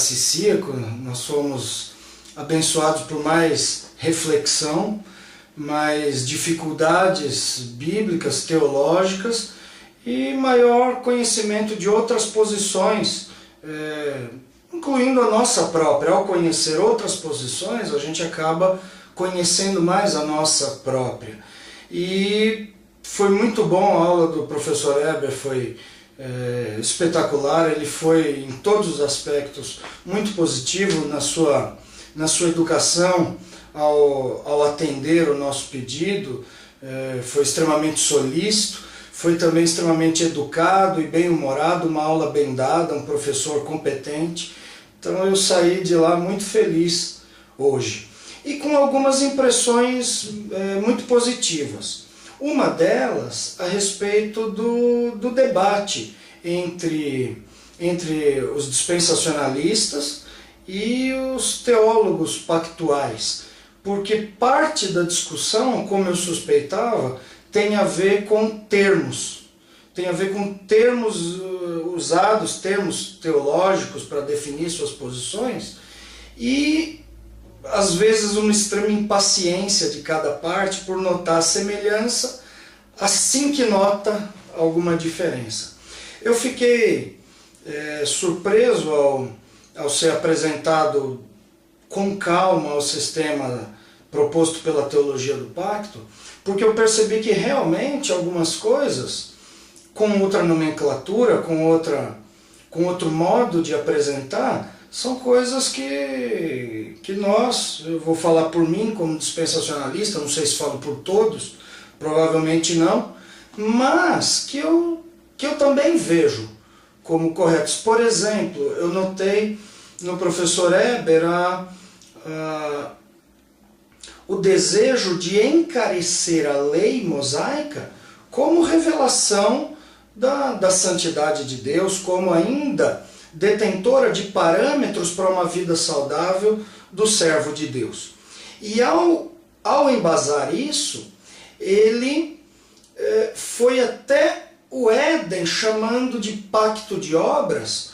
Cacicíaco, nós fomos abençoados por mais reflexão, mais dificuldades bíblicas, teológicas e maior conhecimento de outras posições, incluindo a nossa própria. Ao conhecer outras posições, a gente acaba conhecendo mais a nossa própria. E foi muito bom, a aula do professor Eber foi espetacular, ele foi em todos os aspectos muito positivo na sua educação ao atender o nosso pedido, foi extremamente solícito, foi também extremamente educado e bem-humorado, uma aula bem dada, um professor competente. Então eu saí de lá muito feliz hoje e com algumas impressões muito positivas. Uma delas a respeito do debate entre os dispensacionalistas e os teólogos pactuais, porque parte da discussão, como eu suspeitava, tem a ver com termos. Tem a ver com termos usados, termos teológicos para definir suas posições e, às vezes, uma extrema impaciência de cada parte por notar a semelhança assim que nota alguma diferença. Eu fiquei surpreso ao ser apresentado com calma ao sistema proposto pela teologia do pacto, porque eu percebi que realmente algumas coisas, com outra nomenclatura, com outro modo de apresentar, são coisas que nós, eu vou falar por mim como dispensacionalista, não sei se falo por todos, provavelmente não, mas que eu também vejo como corretos. Por exemplo, eu notei no professor Eber o desejo de encarecer a lei mosaica como revelação da santidade de Deus, como ainda detentora de parâmetros para uma vida saudável do servo de Deus. E ao embasar isso, ele foi até o Éden chamando de pacto de obras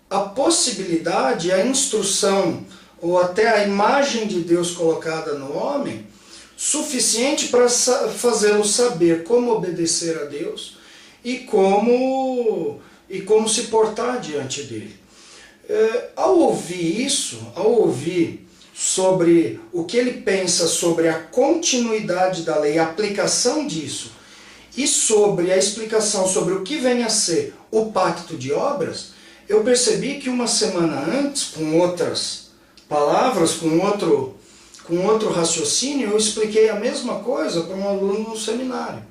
a possibilidade, a instrução ou até a imagem de Deus colocada no homem, suficiente para fazê-lo saber como obedecer a Deus e como se portar diante dele. Ao ouvir isso, ao ouvir sobre o que ele pensa sobre a continuidade da lei, a aplicação disso, e sobre a explicação sobre o que vem a ser o pacto de obras, eu percebi que uma semana antes, com outras palavras, com outro raciocínio, eu expliquei a mesma coisa para um aluno no seminário.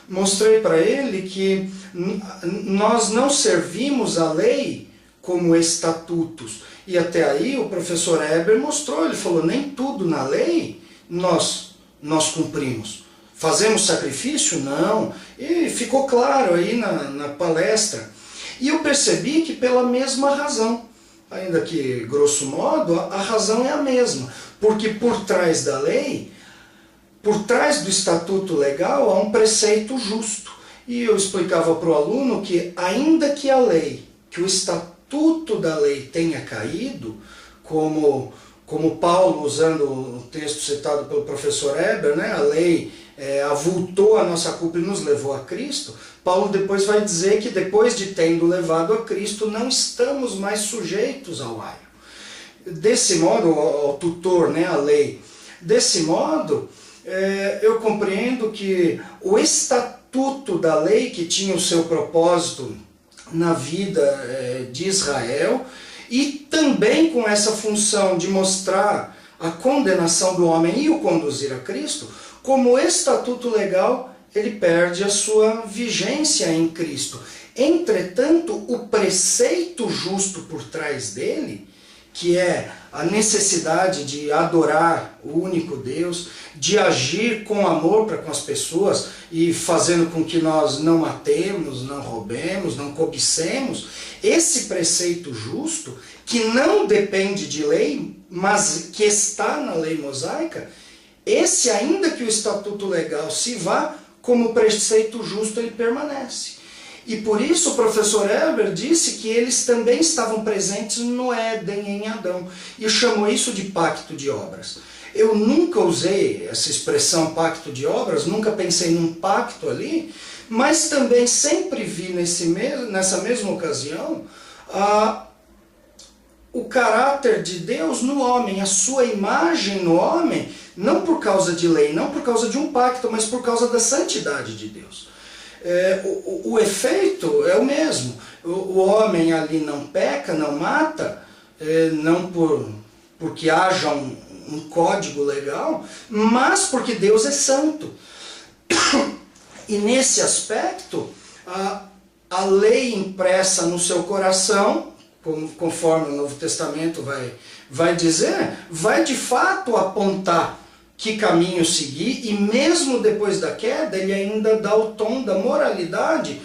Mostrei para ele que nós não servimos a lei como estatutos. E até aí o professor Eber mostrou, ele falou, nem tudo na lei nós cumprimos. Fazemos sacrifício? Não. E ficou claro aí na palestra. E eu percebi que pela mesma razão, ainda que grosso modo, a razão é a mesma. Porque por trás da lei, por trás do estatuto legal, há um preceito justo. E eu explicava para o aluno que ainda que a lei, que o estatuto da lei tenha caído, como Paulo, usando o texto citado pelo professor Eber, né, a lei avultou a nossa culpa e nos levou a Cristo, Paulo depois vai dizer que depois de tendo levado a Cristo, não estamos mais sujeitos ao aio. Desse modo, ao tutor, né, a lei, desse modo, eu compreendo que o estatuto da lei, que tinha o seu propósito na vida de Israel, e também com essa função de mostrar a condenação do homem e o conduzir a Cristo, como estatuto legal, ele perde a sua vigência em Cristo. Entretanto, o preceito justo por trás dele, que é a necessidade de adorar o único Deus, de agir com amor para com as pessoas e fazendo com que nós não matemos, não roubemos, não cobicemos, esse preceito justo, que não depende de lei, mas que está na lei mosaica, esse, ainda que o estatuto legal se vá, como preceito justo ele permanece. E por isso o professor Heber disse que eles também estavam presentes no Éden, em Adão, e chamou isso de pacto de obras. Eu nunca usei essa expressão pacto de obras, nunca pensei num pacto ali, mas também sempre vi nessa mesma ocasião o caráter de Deus no homem, a sua imagem no homem, não por causa de lei, não por causa de um pacto, mas por causa da santidade de Deus. O efeito é o mesmo. O homem ali não peca, não mata, não porque haja um código legal, mas porque Deus é santo. E nesse aspecto, a lei impressa no seu coração, conforme o Novo Testamento vai dizer, vai de fato apontar que caminho seguir, e mesmo depois da queda, ele ainda dá o tom da moralidade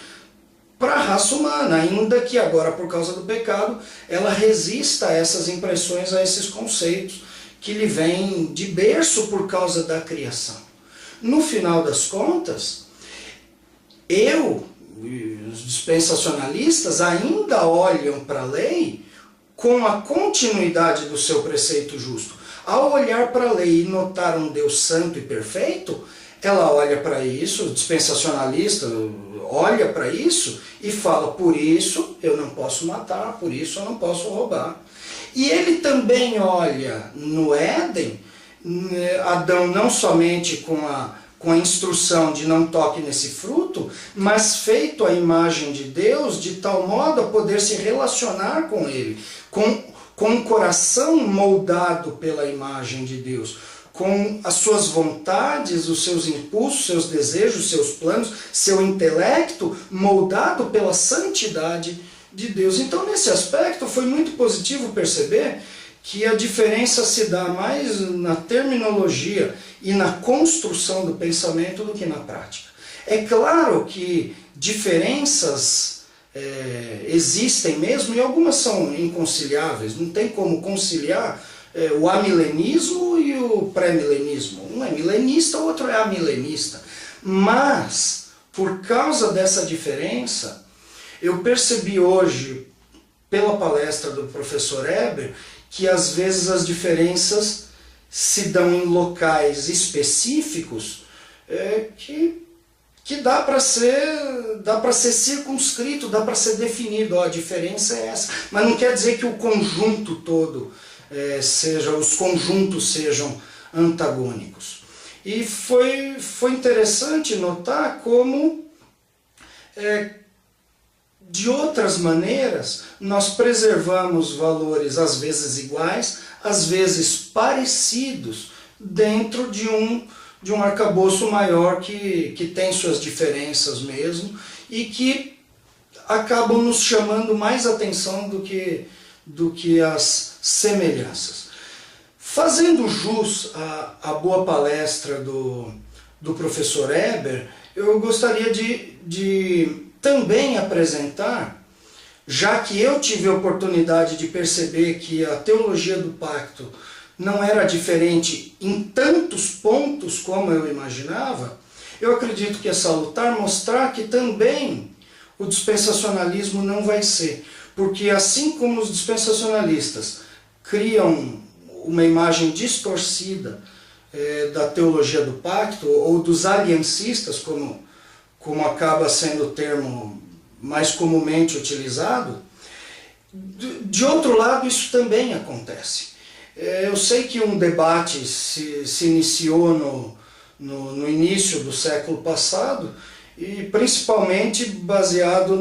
para a raça humana, ainda que agora, por causa do pecado, ela resista a essas impressões, a esses conceitos que lhe vêm de berço por causa da criação. No final das contas, os dispensacionalistas ainda olham para a lei com a continuidade do seu preceito justo. Ao olhar para a lei e notar um Deus santo e perfeito, ela olha para isso, o dispensacionalista olha para isso e fala, por isso eu não posso matar, por isso eu não posso roubar. E ele também olha no Éden, Adão não somente com a instrução de não toque nesse fruto, mas feito à imagem de Deus, de tal modo a poder se relacionar com ele, com um coração moldado pela imagem de Deus, com as suas vontades, os seus impulsos, seus desejos, seus planos, seu intelecto moldado pela santidade de Deus. Então, nesse aspecto, foi muito positivo perceber que a diferença se dá mais na terminologia e na construção do pensamento do que na prática. É claro que diferenças existem mesmo, e algumas são inconciliáveis, não tem como conciliar o amilenismo e o pré-milenismo. Um é milenista, o outro é amilenista. Mas, por causa dessa diferença, eu percebi hoje, pela palestra do professor Heber, que às vezes as diferenças se dão em locais específicos que dá para ser circunscrito, dá para ser definido, a diferença é essa. Mas não quer dizer que o conjunto todo os conjuntos sejam antagônicos. E foi interessante notar como, de outras maneiras, nós preservamos valores às vezes iguais, às vezes parecidos, dentro de um arcabouço maior que tem suas diferenças mesmo e que acabam nos chamando mais atenção do que as semelhanças. Fazendo jus à boa palestra do professor Heber, eu gostaria de também apresentar, já que eu tive a oportunidade de perceber que a teologia do pacto não era diferente em tantos pontos como eu imaginava, eu acredito que é salutar mostrar que também o dispensacionalismo não vai ser. Porque assim como os dispensacionalistas criam uma imagem distorcida da teologia do pacto, ou dos aliancistas, como acaba sendo o termo mais comumente utilizado, de outro lado isso também acontece. Eu sei que um debate se iniciou no início do século passado, e principalmente baseado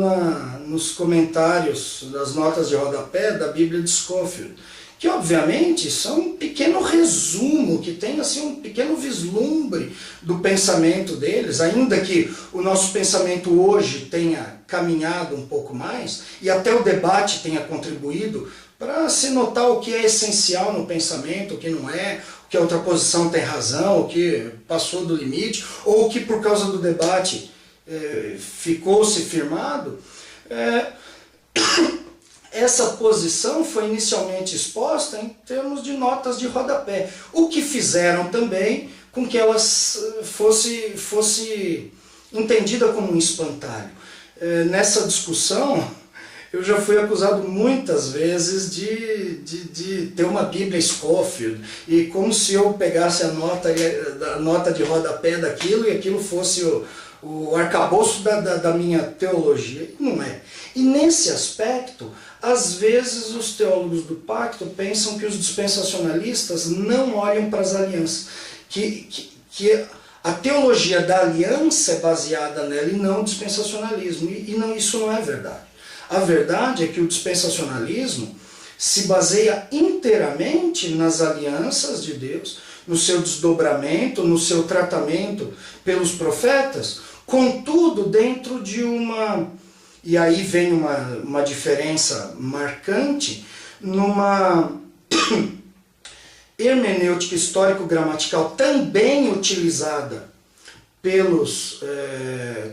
nos comentários das notas de rodapé da Bíblia de Scofield, que obviamente são um pequeno resumo, que tem assim um pequeno vislumbre do pensamento deles, ainda que o nosso pensamento hoje tenha caminhado um pouco mais, e até o debate tenha contribuído para se notar o que é essencial no pensamento, o que não é, o que a outra posição tem razão, o que passou do limite, ou o que por causa do debate ficou-se firmado. Essa posição foi inicialmente exposta em termos de notas de rodapé, o que fizeram também com que ela fosse entendida como um espantalho. nessa discussão, eu já fui acusado muitas vezes de ter uma Bíblia Scofield, e como se eu pegasse a nota de rodapé daquilo e aquilo fosse o arcabouço da minha teologia. E não é. E nesse aspecto, às vezes os teólogos do pacto pensam que os dispensacionalistas não olham para as alianças, que a teologia da aliança é baseada nela e não o dispensacionalismo. E não, isso não é verdade. A verdade é que o dispensacionalismo se baseia inteiramente nas alianças de Deus, no seu desdobramento, no seu tratamento pelos profetas, contudo dentro de uma... E aí vem uma diferença marcante numa hermenêutica histórico-gramatical também utilizada pelos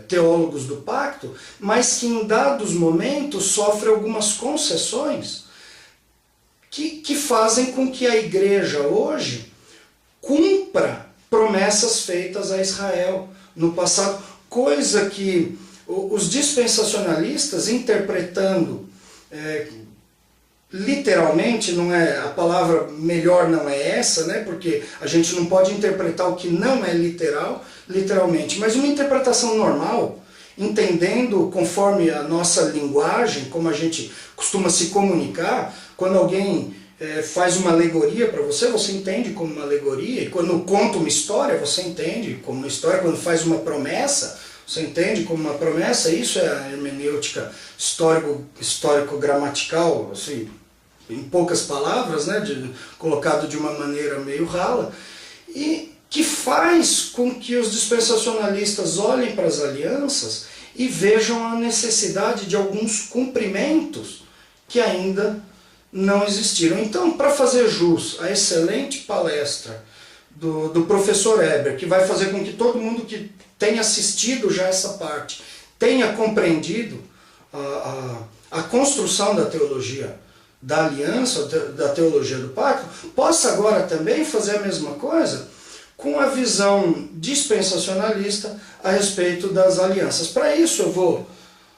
teólogos do pacto, mas que em dados momentos sofre algumas concessões que fazem com que a igreja hoje cumpra promessas feitas a Israel no passado, coisa que os dispensacionalistas, interpretando literalmente, não é, a palavra melhor não é essa, né, porque a gente não pode interpretar o que não é literalmente, mas uma interpretação normal, entendendo conforme a nossa linguagem, como a gente costuma se comunicar. Quando alguém faz uma alegoria para você, você entende como uma alegoria, e quando conta uma história, você entende como uma história, quando faz uma promessa, você entende como uma promessa. Isso é a hermenêutica histórico-gramatical, assim, em poucas palavras, né, colocado de uma maneira meio rala, e que faz com que os dispensacionalistas olhem para as alianças e vejam a necessidade de alguns cumprimentos que ainda não existiram. Então, para fazer jus à excelente palestra do professor Eber, que vai fazer com que todo mundo que tenha assistido já essa parte tenha compreendido a construção da teologia da aliança, da teologia do pacto, possa agora também fazer a mesma coisa com a visão dispensacionalista a respeito das alianças. Para isso eu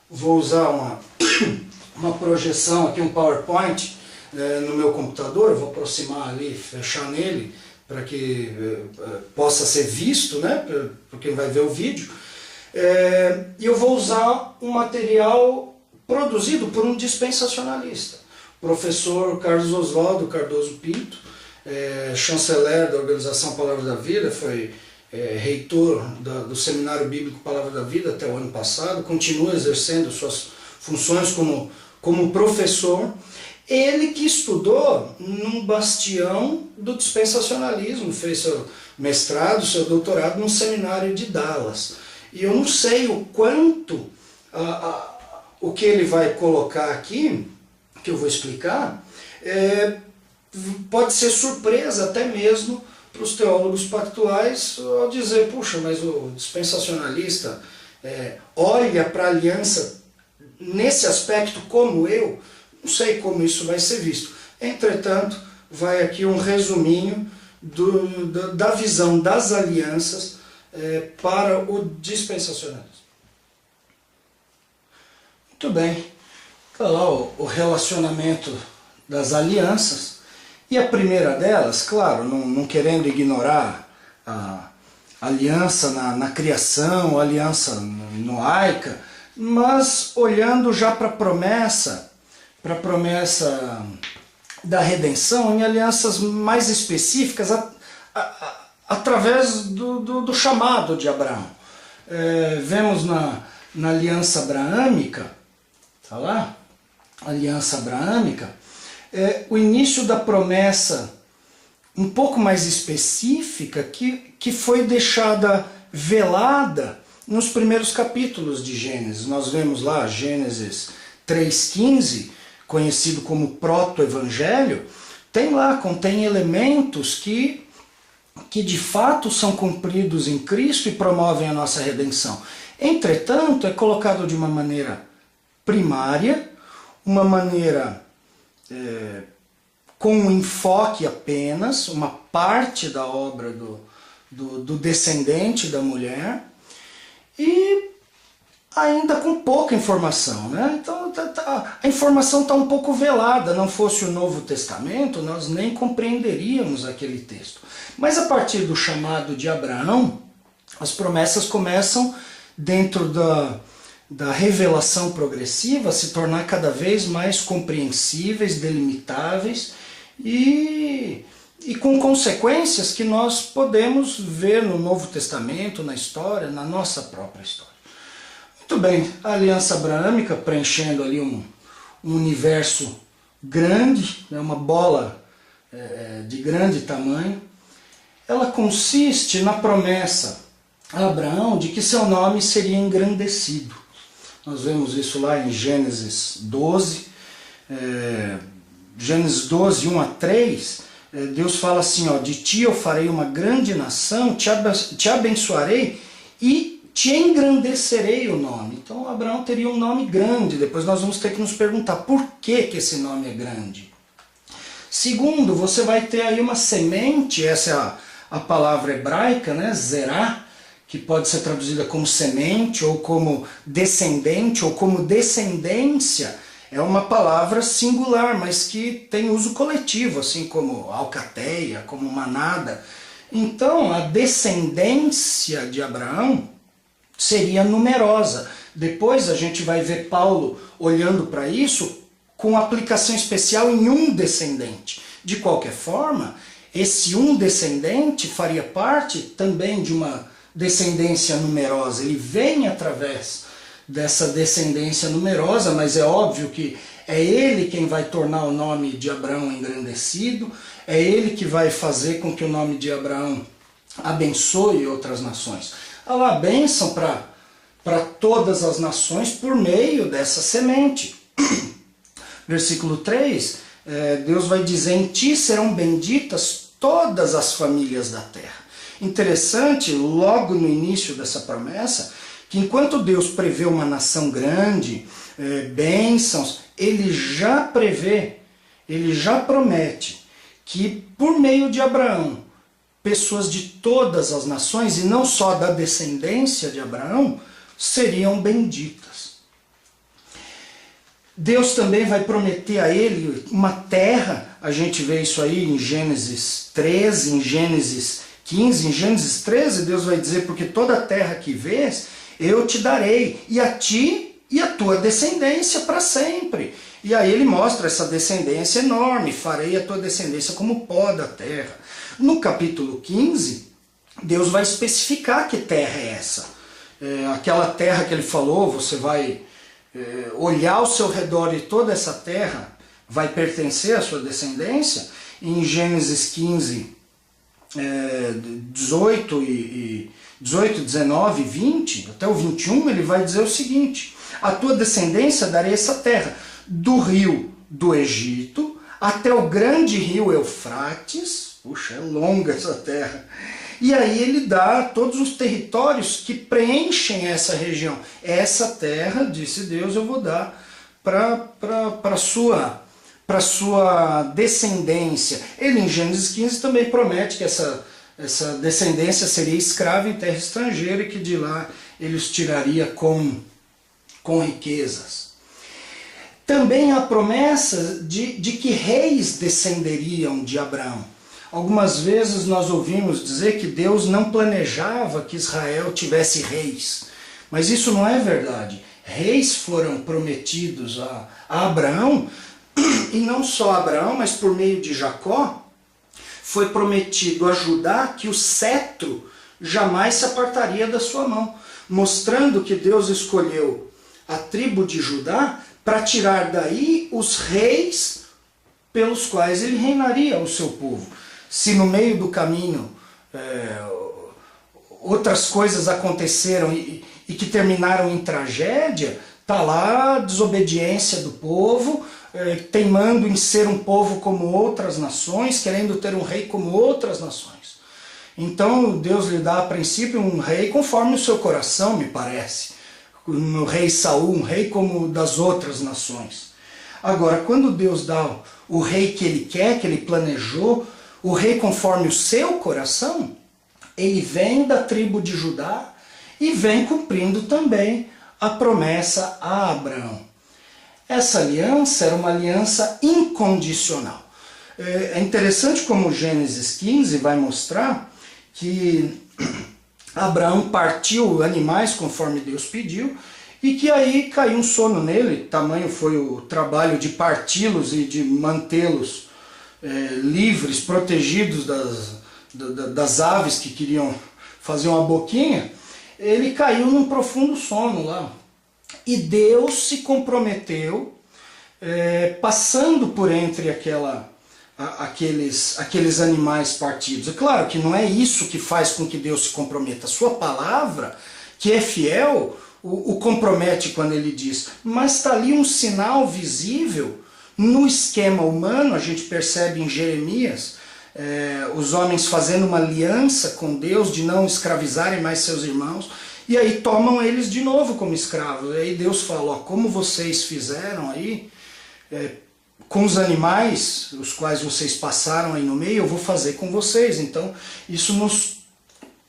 vou usar uma projeção aqui, um PowerPoint no meu computador. Eu vou aproximar ali, fechar nele, para que possa ser visto, né, por quem vai ver o vídeo. E eu vou usar um material produzido por um dispensacionalista, professor Carlos Oswaldo Cardoso Pinto, chanceler da Organização Palavra da Vida, foi reitor do Seminário Bíblico Palavra da Vida até o ano passado, continua exercendo suas funções como professor. Ele que estudou num bastião do dispensacionalismo, fez seu mestrado, seu doutorado num seminário de Dallas. E eu não sei o quanto o que ele vai colocar aqui, que eu vou explicar, pode ser surpresa até mesmo para os teólogos pactuais, ao dizer, puxa, mas o dispensacionalista olha para a aliança nesse aspecto como eu. Não sei como isso vai ser visto. Entretanto, vai aqui um resuminho da visão das alianças para o dispensacionalismo. Muito bem. Está lá o relacionamento das alianças. E a primeira delas, claro, não querendo ignorar a aliança na criação, a aliança noaica, mas olhando já para a promessa da redenção em alianças mais específicas através do chamado de Abraão. Vemos na aliança abraâmica, tá lá? Aliança abraâmica, o início da promessa um pouco mais específica que foi deixada velada nos primeiros capítulos de Gênesis. Nós vemos lá Gênesis 3,15, conhecido como proto-evangelho, contém elementos que de fato são cumpridos em Cristo e promovem a nossa redenção. Entretanto, é colocado de uma maneira primária, uma maneira com um enfoque apenas, uma parte da obra do descendente da mulher, e ainda com pouca informação, né? Então a informação está um pouco velada. Não fosse o Novo Testamento, nós nem compreenderíamos aquele texto. Mas a partir do chamado de Abraão, as promessas começam, dentro da revelação progressiva, a se tornar cada vez mais compreensíveis, delimitáveis e com consequências que nós podemos ver no Novo Testamento, na história, na nossa própria história. Muito bem, a aliança abraâmica preenchendo ali um universo grande, né, uma bola de grande tamanho, ela consiste na promessa a Abraão de que seu nome seria engrandecido. Nós vemos isso lá em Gênesis 12, Gênesis 12, 1 a 3, Deus fala assim, ó, de ti eu farei uma grande nação, te abençoarei e te engrandecerei o nome. Então Abraão teria um nome grande. Depois nós vamos ter que nos perguntar por que esse nome é grande. Segundo, você vai ter aí uma semente, essa é a palavra hebraica, né, zerá, que pode ser traduzida como semente, ou como descendente, ou como descendência. É uma palavra singular, mas que tem uso coletivo, assim como alcateia, como manada. Então, a descendência de Abraão seria numerosa. Depois a gente vai ver Paulo olhando para isso com aplicação especial em um descendente. De qualquer forma, esse um descendente faria parte também de uma descendência numerosa. Ele vem através dessa descendência numerosa, mas é óbvio que é ele quem vai tornar o nome de Abraão engrandecido, é ele que vai fazer com que o nome de Abraão abençoe outras nações. Há lá a bênção para todas as nações por meio dessa semente. Versículo 3, Deus vai dizer, em ti serão benditas todas as famílias da terra. Interessante, logo no início dessa promessa, que enquanto Deus prevê uma nação grande, bênçãos, ele já prevê, ele já promete que por meio de Abraão, pessoas de todas as nações, e não só da descendência de Abraão, seriam benditas. Deus também vai prometer a ele uma terra, a gente vê isso aí em Gênesis 13, em Gênesis 15, em Gênesis 13, Deus vai dizer, porque toda a terra que vês, eu te darei, e a ti e a tua descendência para sempre. E aí ele mostra essa descendência enorme, farei a tua descendência como o pó da terra. No capítulo 15, Deus vai especificar que terra é essa. Aquela terra que ele falou, você vai olhar ao seu redor e toda essa terra vai pertencer à sua descendência. Em Gênesis 15, 18, 19, 20, até o 21, ele vai dizer o seguinte, a tua descendência darei essa terra, do rio do Egito até o grande rio Eufrates, puxa, é longa essa terra, e aí ele dá todos os territórios que preenchem essa região. Essa terra, disse Deus, eu vou dar para a sua descendência. Ele em Gênesis 15 também promete que essa descendência seria escrava em terra estrangeira e que de lá ele os tiraria com riquezas. Também há promessa de que reis descenderiam de Abraão. Algumas vezes nós ouvimos dizer que Deus não planejava que Israel tivesse reis, mas isso não é verdade. Reis foram prometidos a Abraão, e não só a Abraão, mas por meio de Jacó, foi prometido a Judá que o cetro jamais se apartaria da sua mão, mostrando que Deus escolheu a tribo de Judá para tirar daí os reis pelos quais ele reinaria o seu povo. Se no meio do caminho outras coisas aconteceram e que terminaram em tragédia, está lá a desobediência do povo, teimando em ser um povo como outras nações, querendo ter um rei como outras nações. Então Deus lhe dá a princípio um rei conforme o seu coração, me parece. No rei Saul, um rei como das outras nações. Agora, quando Deus dá o rei que ele quer, que ele planejou, o rei conforme o seu coração, ele vem da tribo de Judá e vem cumprindo também a promessa a Abraão. Essa aliança era uma aliança incondicional. É interessante como Gênesis 15 vai mostrar que Abraão partiu animais conforme Deus pediu, e que aí caiu um sono nele, tamanho foi o trabalho de parti-los e de mantê-los livres, protegidos das aves que queriam fazer uma boquinha. Ele caiu num profundo sono lá. E Deus se comprometeu, passando por entre aqueles animais partidos. É claro que não é isso que faz com que Deus se comprometa. A sua palavra, que é fiel, o compromete quando ele diz. Mas está ali um sinal visível no esquema humano. A gente percebe em Jeremias os homens fazendo uma aliança com Deus de não escravizarem mais seus irmãos. E aí tomam eles de novo como escravos. E aí Deus fala, ó, como vocês fizeram aí com os animais, os quais vocês passaram aí no meio, eu vou fazer com vocês. Então isso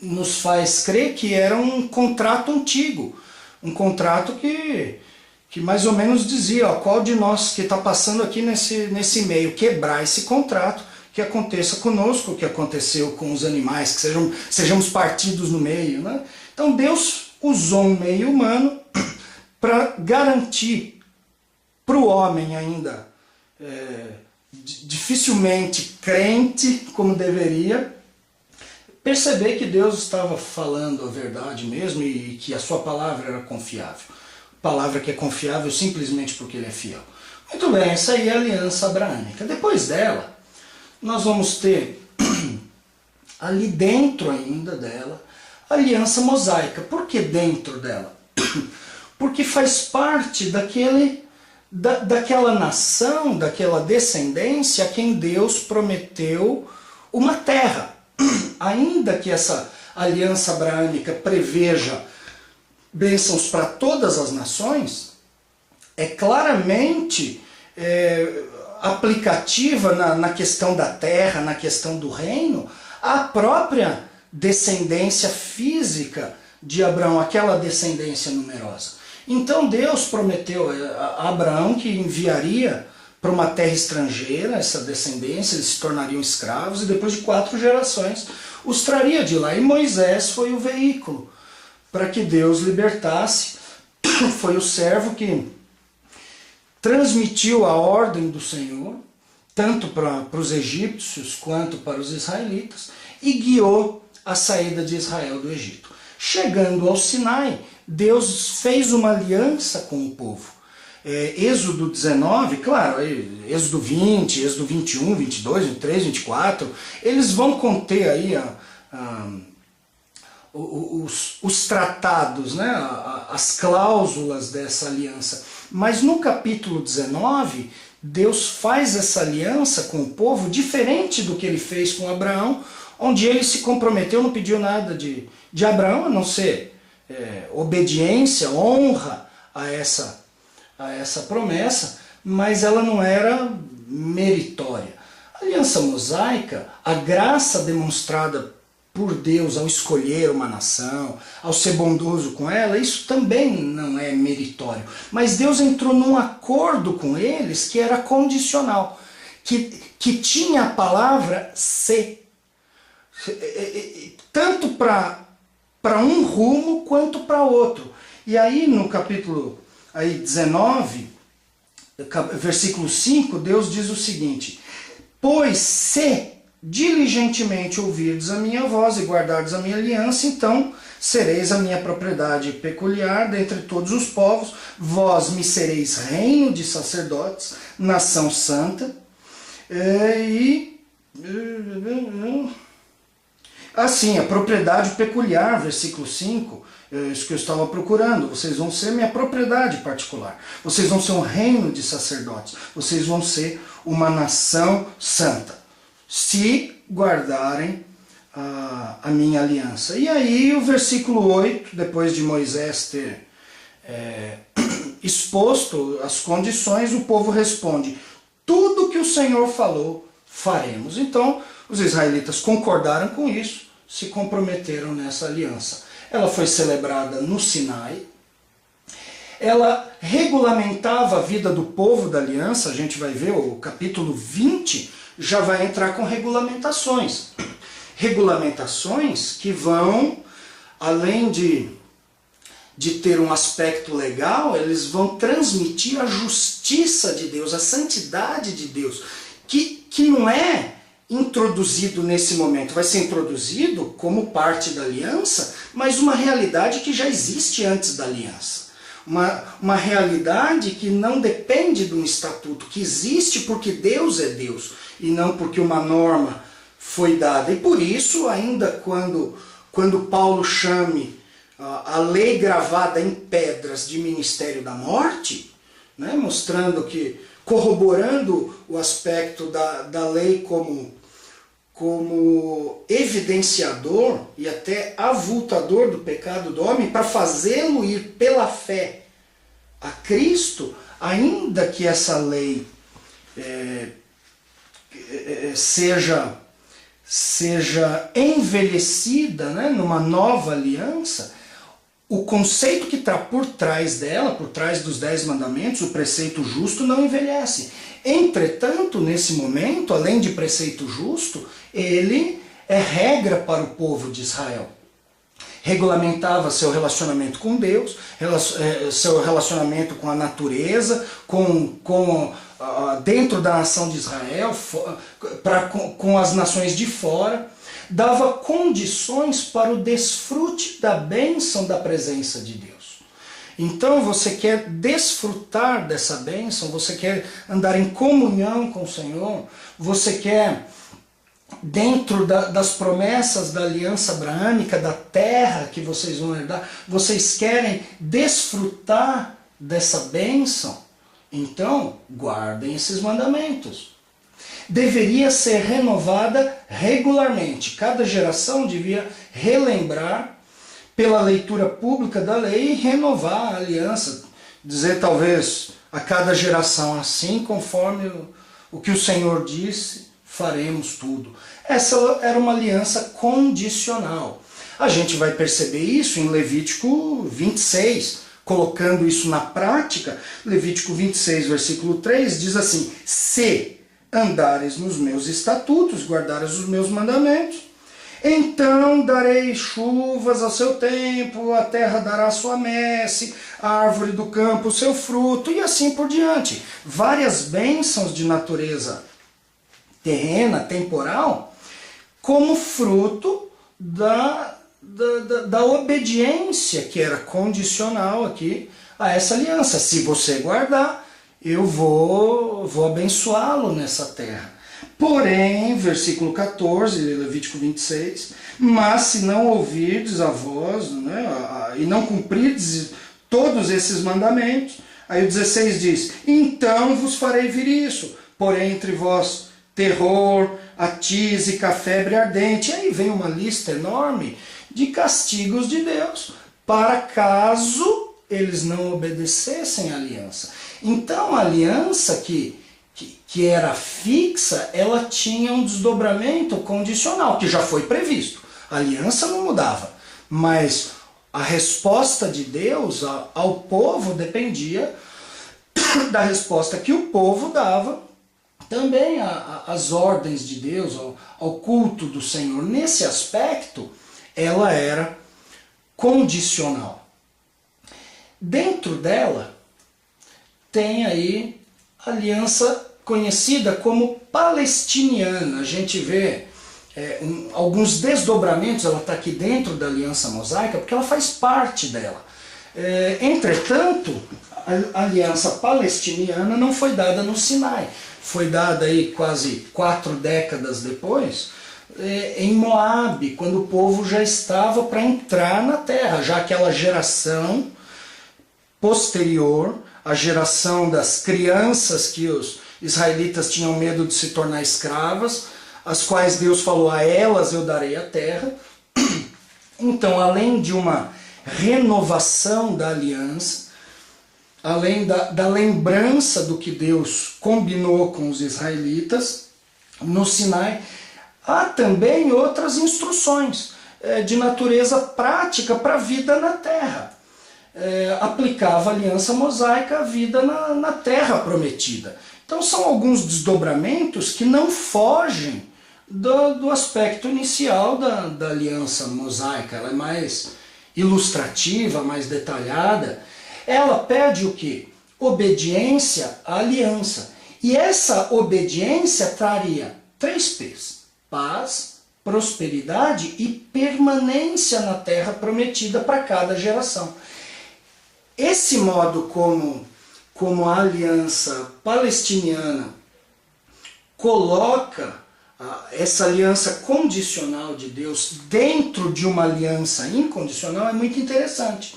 nos faz crer que era um contrato antigo. Um contrato que mais ou menos dizia, ó, qual de nós que está passando aqui nesse meio quebrar esse contrato, que aconteça conosco o que aconteceu com os animais, que sejamos partidos no meio, né? Então Deus usou um meio humano para garantir para o homem ainda dificilmente crente como deveria, perceber que Deus estava falando a verdade mesmo e que a sua palavra era confiável. Palavra que é confiável simplesmente porque ele é fiel. Muito bem, essa aí é a aliança abraâmica. Depois dela, nós vamos ter ali dentro ainda dela a aliança mosaica. Por que dentro dela? Porque faz parte daquela nação, daquela descendência a quem Deus prometeu uma terra. Ainda que essa aliança abraâmica preveja bênçãos para todas as nações, é claramente aplicativa na questão da terra, na questão do reino, a própria descendência física de Abraão, aquela descendência numerosa. Então Deus prometeu a Abraão que enviaria para uma terra estrangeira essa descendência, eles se tornariam escravos, e depois de 4 gerações os traria de lá. E Moisés foi o veículo para que Deus libertasse, foi o servo que transmitiu a ordem do Senhor, tanto para os egípcios quanto para os israelitas, e guiou a saída de Israel do Egito. Chegando ao Sinai, Deus fez uma aliança com o povo. Êxodo 19, claro, Êxodo 20, Êxodo 21, 22, 23, 24, eles vão conter aí os tratados, né, as cláusulas dessa aliança. Mas no capítulo 19, Deus faz essa aliança com o povo diferente do que ele fez com Abraão, onde ele se comprometeu, não pediu nada de Abraão, a não ser obediência, honra a essa promessa, mas ela não era meritória. A aliança mosaica, a graça demonstrada por Deus ao escolher uma nação, ao ser bondoso com ela, isso também não é meritório. Mas Deus entrou num acordo com eles que era condicional, que tinha a palavra se, tanto para um rumo quanto para outro. E aí no capítulo 19, versículo 5, Deus diz o seguinte: pois se diligentemente ouvirdes a minha voz e guardardes a minha aliança, então sereis a minha propriedade peculiar dentre todos os povos, vós me sereis reino de sacerdotes, nação santa, assim, a propriedade peculiar, versículo 5, isso que eu estava procurando, vocês vão ser minha propriedade particular, vocês vão ser um reino de sacerdotes, vocês vão ser uma nação santa, se guardarem a minha aliança. E aí o versículo 8, depois de Moisés ter exposto as condições, o povo responde: tudo que o Senhor falou, faremos. Então os israelitas concordaram com isso, se comprometeram nessa aliança. Ela foi celebrada no Sinai, ela regulamentava a vida do povo da aliança. A gente vai ver, o capítulo 20 já vai entrar com regulamentações. Regulamentações que vão, além de ter um aspecto legal, eles vão transmitir a justiça de Deus, a santidade de Deus, que não é introduzido nesse momento, vai ser introduzido como parte da aliança, mas uma realidade que já existe antes da aliança. Uma realidade que não depende de um estatuto, que existe porque Deus é Deus, e não porque uma norma foi dada. E por isso, ainda quando Paulo chame a lei gravada em pedras de ministério da morte, né, mostrando que, corroborando o aspecto da lei como evidenciador e até avultador do pecado do homem, para fazê-lo ir pela fé a Cristo, ainda que essa lei seja envelhecida, né, numa nova aliança, o conceito que está por trás dela, por trás dos 10 mandamentos, o preceito justo, não envelhece. Entretanto, nesse momento, além de preceito justo, ele é regra para o povo de Israel. Regulamentava seu relacionamento com Deus, seu relacionamento com a natureza, dentro da nação de Israel, com as nações de fora, dava condições para o desfrute da bênção da presença de Deus. Então você quer desfrutar dessa bênção, você quer andar em comunhão com o Senhor, você quer, dentro das promessas da aliança abraâmica, da terra que vocês vão herdar, vocês querem desfrutar dessa bênção, então guardem esses mandamentos. Deveria ser renovada regularmente. Cada geração devia relembrar pela leitura pública da lei e renovar a aliança. Dizer talvez a cada geração assim, conforme o que o Senhor disse, faremos tudo. Essa era uma aliança condicional. A gente vai perceber isso em Levítico 26, colocando isso na prática. Levítico 26, versículo 3, diz assim: se andares nos meus estatutos, guardares os meus mandamentos, então darei chuvas ao seu tempo, a terra dará sua messe, a árvore do campo o seu fruto, e assim por diante. Várias bênçãos de natureza terrena, temporal, como fruto da obediência que era condicional aqui a essa aliança. Se você guardar, eu vou abençoá-lo nessa terra. Porém, versículo 14, Levítico 26, mas se não ouvirdes a voz, né, e não cumprirdes todos esses mandamentos, aí o 16 diz: então vos farei vir isso, porém entre vós terror, a tísica, febre ardente. E aí vem uma lista enorme de castigos de Deus, para caso eles não obedecessem à aliança. Então a aliança que era fixa, ela tinha um desdobramento condicional, que já foi previsto. A aliança não mudava, mas a resposta de Deus ao povo dependia da resposta que o povo dava também às ordens de Deus, ao culto do Senhor. Nesse aspecto, ela era condicional. Dentro dela, tem aí a aliança conhecida como palestiniana. A gente vê alguns desdobramentos, ela está aqui dentro da aliança mosaica, porque ela faz parte dela. Entretanto, a aliança palestiniana não foi dada no Sinai. Foi dada aí quase 4 décadas depois, em Moabe, quando o povo já estava para entrar na terra, já aquela geração posterior, a geração das crianças que os israelitas tinham medo de se tornar escravas, as quais Deus falou: a elas eu darei a terra. Então, além de uma renovação da aliança, além da lembrança do que Deus combinou com os israelitas no Sinai, há também outras instruções de natureza prática para a vida na terra. aplicava a aliança mosaica à vida na terra prometida. Então são alguns desdobramentos que não fogem do aspecto inicial da aliança mosaica. Ela é mais ilustrativa, mais detalhada. Ela pede o quê? Obediência à aliança. E essa obediência traria 3 P's: paz, prosperidade e permanência na terra prometida para cada geração. Esse modo como a aliança palestiniana coloca essa aliança condicional de Deus dentro de uma aliança incondicional é muito interessante.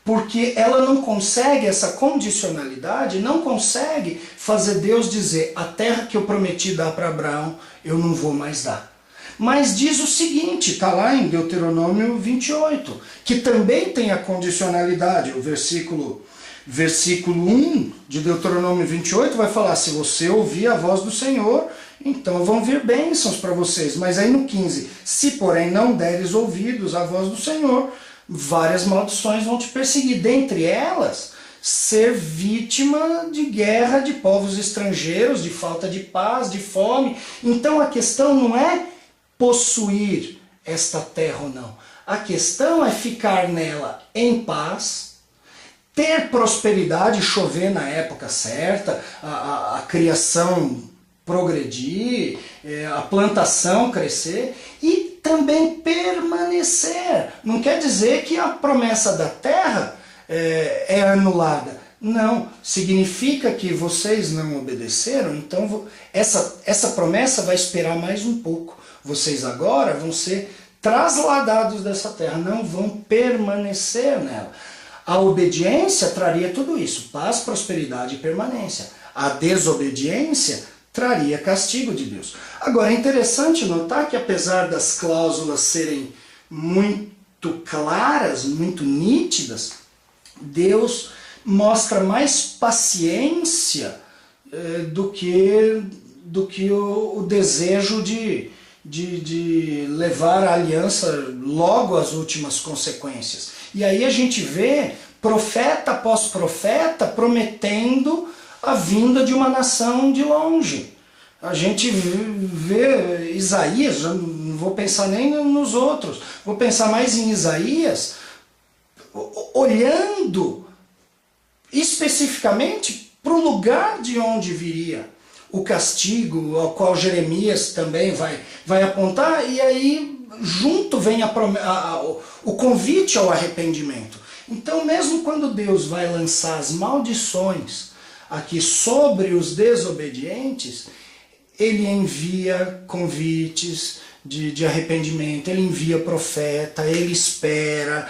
Porque ela não consegue, essa condicionalidade, não consegue fazer Deus dizer: a terra que eu prometi dar para Abraão, eu não vou mais dar. Mas diz o seguinte, está lá em Deuteronômio 28, que também tem a condicionalidade. O versículo 1 de Deuteronômio 28 vai falar: se você ouvir a voz do Senhor, então vão vir bênçãos para vocês. Mas aí no 15, se porém não deres ouvidos à voz do Senhor, várias maldições vão te perseguir. Dentre elas, ser vítima de guerra de povos estrangeiros, de falta de paz, de fome. Então a questão não é possuir esta terra ou não. A questão é ficar nela em paz, ter prosperidade, chover na época certa, a criação progredir, a plantação crescer e também permanecer. Não quer dizer que a promessa da terra é anulada. Não, significa que vocês não obedeceram, então essa promessa vai esperar mais um pouco. Vocês agora vão ser trasladados dessa terra, não vão permanecer nela. A obediência traria tudo isso: paz, prosperidade e permanência. A desobediência traria castigo de Deus. Agora é interessante notar que, apesar das cláusulas serem muito claras, muito nítidas, Deus mostra mais paciência do que o desejo de levar a aliança logo às últimas consequências. E aí a gente vê profeta após profeta prometendo a vinda de uma nação de longe. A gente vê Isaías, já não vou pensar nem nos outros, vou pensar mais em Isaías, olhando especificamente para o lugar de onde viria o castigo, ao qual Jeremias também vai apontar, e aí junto vem o convite ao arrependimento. Então, mesmo quando Deus vai lançar as maldições aqui sobre os desobedientes, ele envia convites de arrependimento, ele envia profeta, ele espera,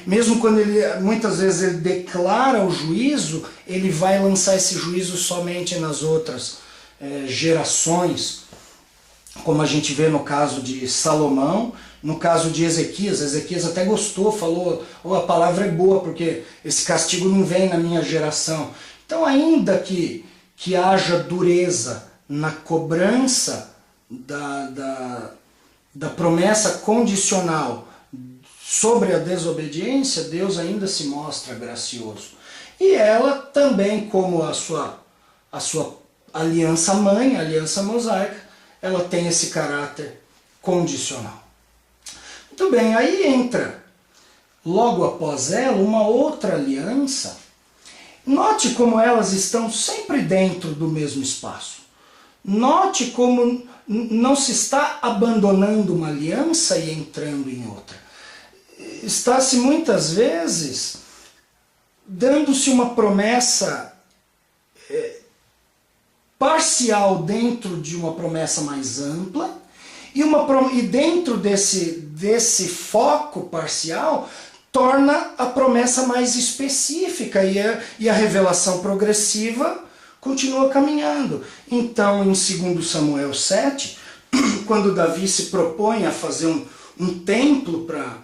mesmo quando muitas vezes ele declara o juízo, ele vai lançar esse juízo somente nas outras gerações, como a gente vê no caso de Salomão, no caso de Ezequias até gostou, falou: a palavra é boa, porque esse castigo não vem na minha geração. Então, ainda que haja dureza na cobrança da promessa condicional sobre a desobediência, Deus ainda se mostra gracioso. E ela também, como a sua aliança mãe, a aliança mosaica, ela tem esse caráter condicional. Muito bem, aí entra logo após ela uma outra aliança. Note como elas estão sempre dentro do mesmo espaço. Note como não se está abandonando uma aliança e entrando em outra. Está-se muitas vezes dando-se uma promessa parcial dentro de uma promessa mais ampla, e dentro desse foco parcial torna a promessa mais específica, e a revelação progressiva continua caminhando. Então, em 2 Samuel 7, quando Davi se propõe a fazer um templo para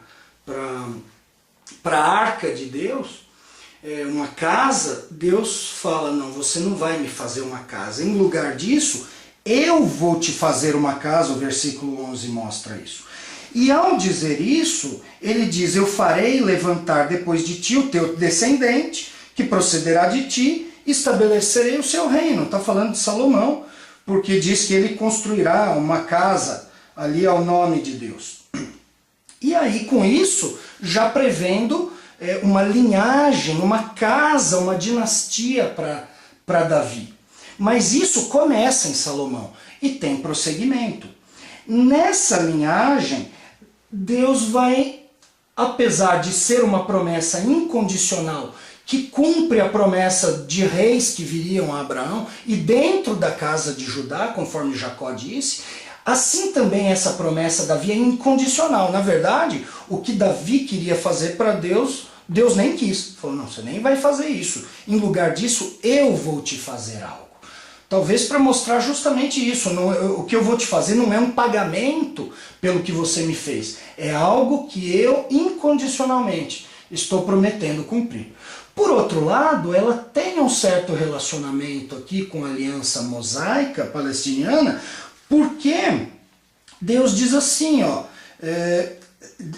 a arca de Deus, uma casa, Deus fala: não, você não vai me fazer uma casa. Em lugar disso, eu vou te fazer uma casa. O versículo 11 mostra isso. E ao dizer isso, ele diz, eu farei levantar depois de ti o teu descendente, que procederá de ti, e estabelecerei o seu reino. Está falando de Salomão, porque diz que ele construirá uma casa ali ao nome de Deus. E aí, com isso, já prevendo uma linhagem, uma casa, uma dinastia para Davi. Mas isso começa em Salomão e tem prosseguimento. Nessa linhagem, Deus vai, apesar de ser uma promessa incondicional, que cumpre a promessa de reis que viriam a Abraão, e dentro da casa de Judá, conforme Jacó disse, assim também essa promessa Davi é incondicional. Na verdade, o que Davi queria fazer para Deus, Deus nem quis. Falou, não, você nem vai fazer isso. Em lugar disso, eu vou te fazer algo. Talvez para mostrar justamente isso. O que eu vou te fazer não é um pagamento pelo que você me fez. É algo que eu incondicionalmente estou prometendo cumprir. Por outro lado, ela tem um certo relacionamento aqui com a aliança mosaica palestiniana, porque Deus diz assim, ó,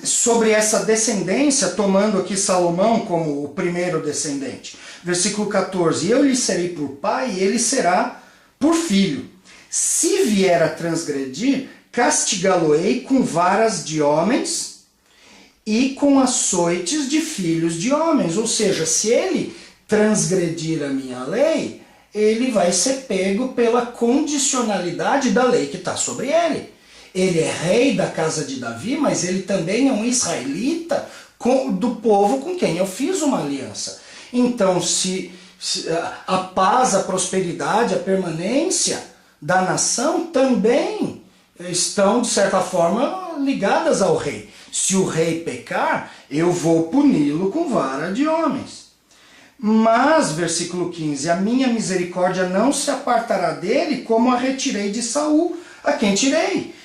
sobre essa descendência, tomando aqui Salomão como o primeiro descendente. Versículo 14, eu lhe serei por pai e ele será por filho. Se vier a transgredir, castigá-lo-ei com varas de homens e com açoites de filhos de homens. Ou seja, se ele transgredir a minha lei, ele vai ser pego pela condicionalidade da lei que está sobre ele. Ele é rei da casa de Davi, mas ele também é um israelita do povo com quem eu fiz uma aliança. Então, se a paz, a prosperidade, a permanência da nação também estão, de certa forma, ligadas ao rei. Se o rei pecar, eu vou puni-lo com vara de homens. Mas, versículo 15, a minha misericórdia não se apartará dele, como a retirei de Saul, a quem tirei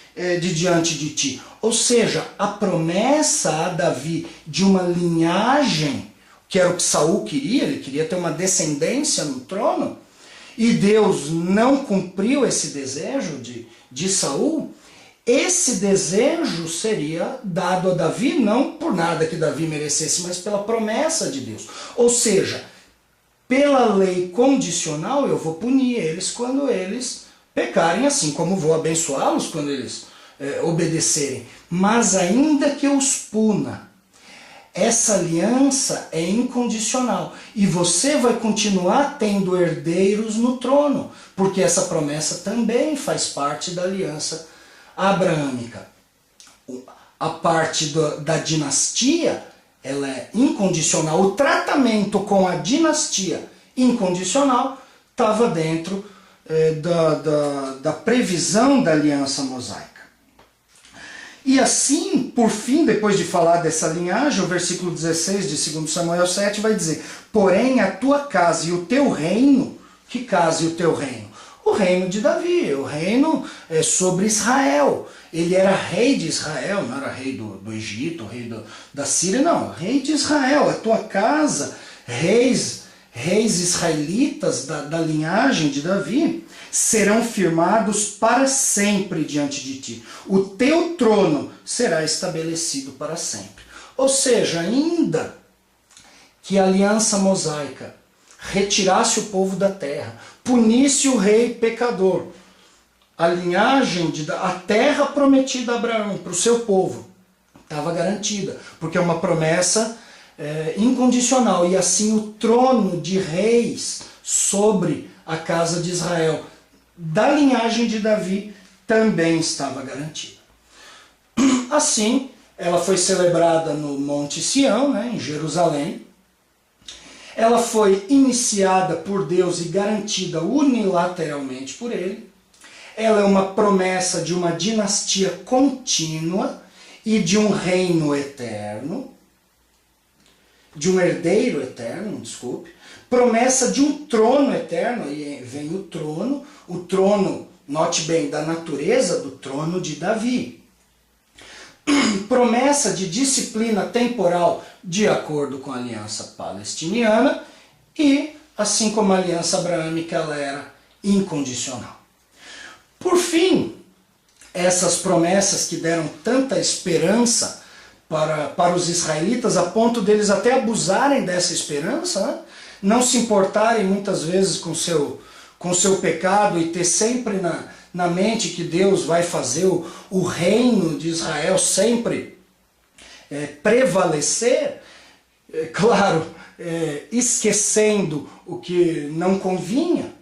de diante de ti. Ou seja, a promessa a Davi de uma linhagem, que era o que Saul queria, ele queria ter uma descendência no trono, e Deus não cumpriu esse desejo de Saul. Esse desejo seria dado a Davi, não por nada que Davi merecesse, mas pela promessa de Deus. Ou seja, pela lei condicional eu vou punir eles quando eles pecarem, assim como vou abençoá-los quando eles obedecerem. Mas ainda que eu os puna, essa aliança é incondicional. E você vai continuar tendo herdeiros no trono, porque essa promessa também faz parte da aliança abraâmica. A parte da dinastia, ela é incondicional. O tratamento com a dinastia incondicional estava dentro da previsão da aliança mosaica. E assim, por fim, depois de falar dessa linhagem, o versículo 16 de 2 Samuel 7 vai dizer, porém a tua casa e o teu reino, que casa e o teu reino? O reino de Davi, o reino sobre Israel. Ele era rei de Israel, não era rei do Egito, rei da Síria, não. Rei de Israel, a tua casa, reis israelitas da linhagem de Davi, serão firmados para sempre diante de ti. O teu trono será estabelecido para sempre. Ou seja, ainda que a aliança mosaica retirasse o povo da terra, punisse o rei pecador, a linhagem, a terra prometida a Abraão para o seu povo estava garantida, porque é uma promessa incondicional, e assim o trono de reis sobre a casa de Israel, da linhagem de Davi, também estava garantida. Assim, ela foi celebrada no Monte Sião, em Jerusalém. Ela foi iniciada por Deus e garantida unilateralmente por ele. Ela é uma promessa de uma dinastia contínua e de um reino eterno, de um herdeiro eterno, desculpe. Promessa de um trono eterno, aí vem o trono, note bem, da natureza do trono de Davi. Promessa de disciplina temporal de acordo com a aliança palestiniana e, assim como a aliança abraâmica, ela era incondicional. Por fim, essas promessas que deram tanta esperança para os israelitas, a ponto deles até abusarem dessa esperança, né? Não se importarem muitas vezes com seu pecado e ter sempre na mente que Deus vai fazer o reino de Israel sempre prevalecer, claro, esquecendo o que não convinha,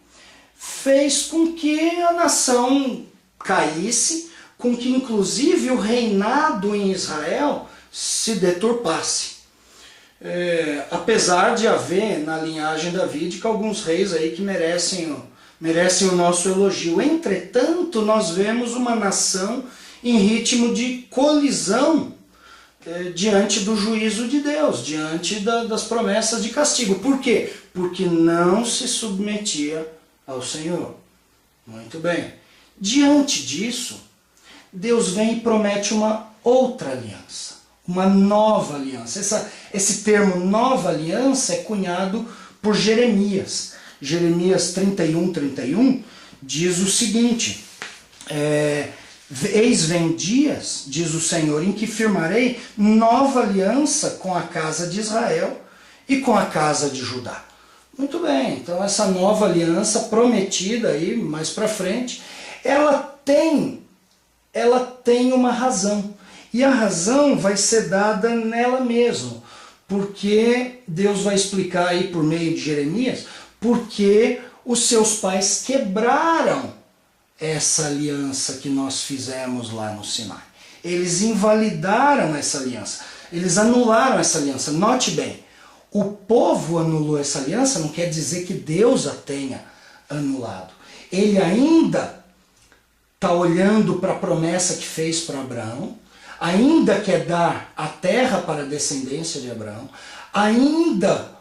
fez com que a nação caísse, com que inclusive o reinado em Israel se deturpasse. Apesar de haver na linhagem davídica alguns reis aí que merecem o nosso elogio. Entretanto, nós vemos uma nação em ritmo de colisão diante do juízo de Deus, diante das promessas de castigo. Por quê? Porque não se submetia ao Senhor. Muito bem. Diante disso, Deus vem e promete uma outra aliança, uma nova aliança. Esse termo nova aliança é cunhado por Jeremias. Jeremias 31 diz o seguinte: eis vem dias, diz o Senhor, em que firmarei nova aliança com a casa de Israel e com a casa de Judá. Muito bem, então essa nova aliança prometida aí mais para frente, ela tem uma razão. E a razão vai ser dada nela mesma, porque Deus vai explicar aí por meio de Jeremias porque os seus pais quebraram essa aliança que nós fizemos lá no Sinai. Eles invalidaram essa aliança, eles anularam essa aliança. Note bem, o povo anulou essa aliança, não quer dizer que Deus a tenha anulado. Ele ainda está olhando para a promessa que fez para Abraão, ainda quer dar a terra para a descendência de Abraão, ainda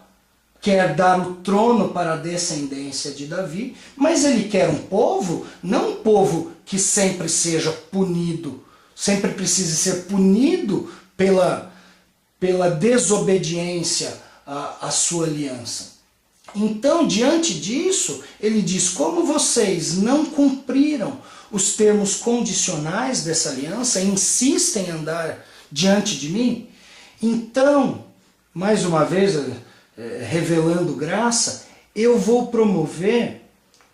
quer dar o trono para a descendência de Davi, mas ele quer um povo, não um povo que sempre seja punido, sempre precise ser punido pela desobediência à sua aliança. Então, diante disso, ele diz: como vocês não cumpriram os termos condicionais dessa aliança, insistem em andar diante de mim, então, mais uma vez, revelando graça, eu vou promover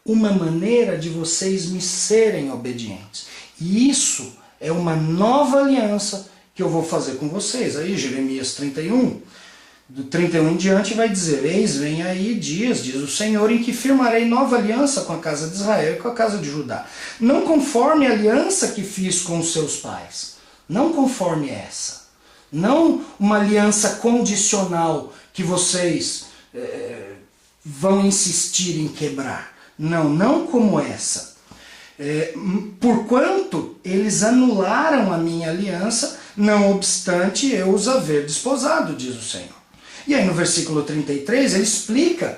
uma maneira de vocês me serem obedientes. E isso é uma nova aliança que eu vou fazer com vocês. Aí Jeremias 31, do 31 em diante, vai dizer: eis, vem aí dias, diz o Senhor, em que firmarei nova aliança com a casa de Israel e com a casa de Judá. Não conforme a aliança que fiz com os seus pais. Não conforme essa. Não uma aliança condicional que vocês vão insistir em quebrar. Não, não como essa. Porquanto eles anularam a minha aliança, não obstante eu os haver desposado, diz o Senhor. E aí no versículo 33 ele explica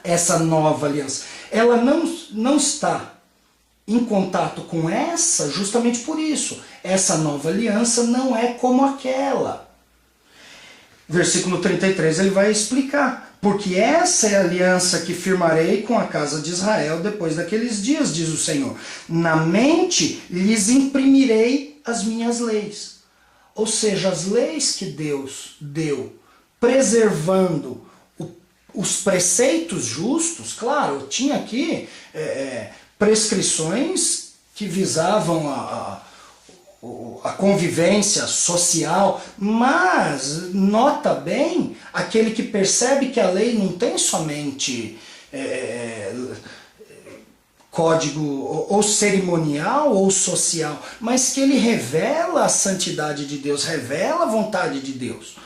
essa nova aliança. Ela não está em contato com essa justamente por isso. Essa nova aliança não é como aquela. Versículo 33 ele vai explicar: porque essa é a aliança que firmarei com a casa de Israel depois daqueles dias, diz o Senhor. Na mente lhes imprimirei as minhas leis. Ou seja, as leis que Deus deu, preservando os preceitos justos. Claro, tinha aqui prescrições que visavam a convivência social, mas nota bem aquele que percebe que a lei não tem somente código ou cerimonial ou social, mas que ele revela a santidade de Deus, revela a vontade de Deus.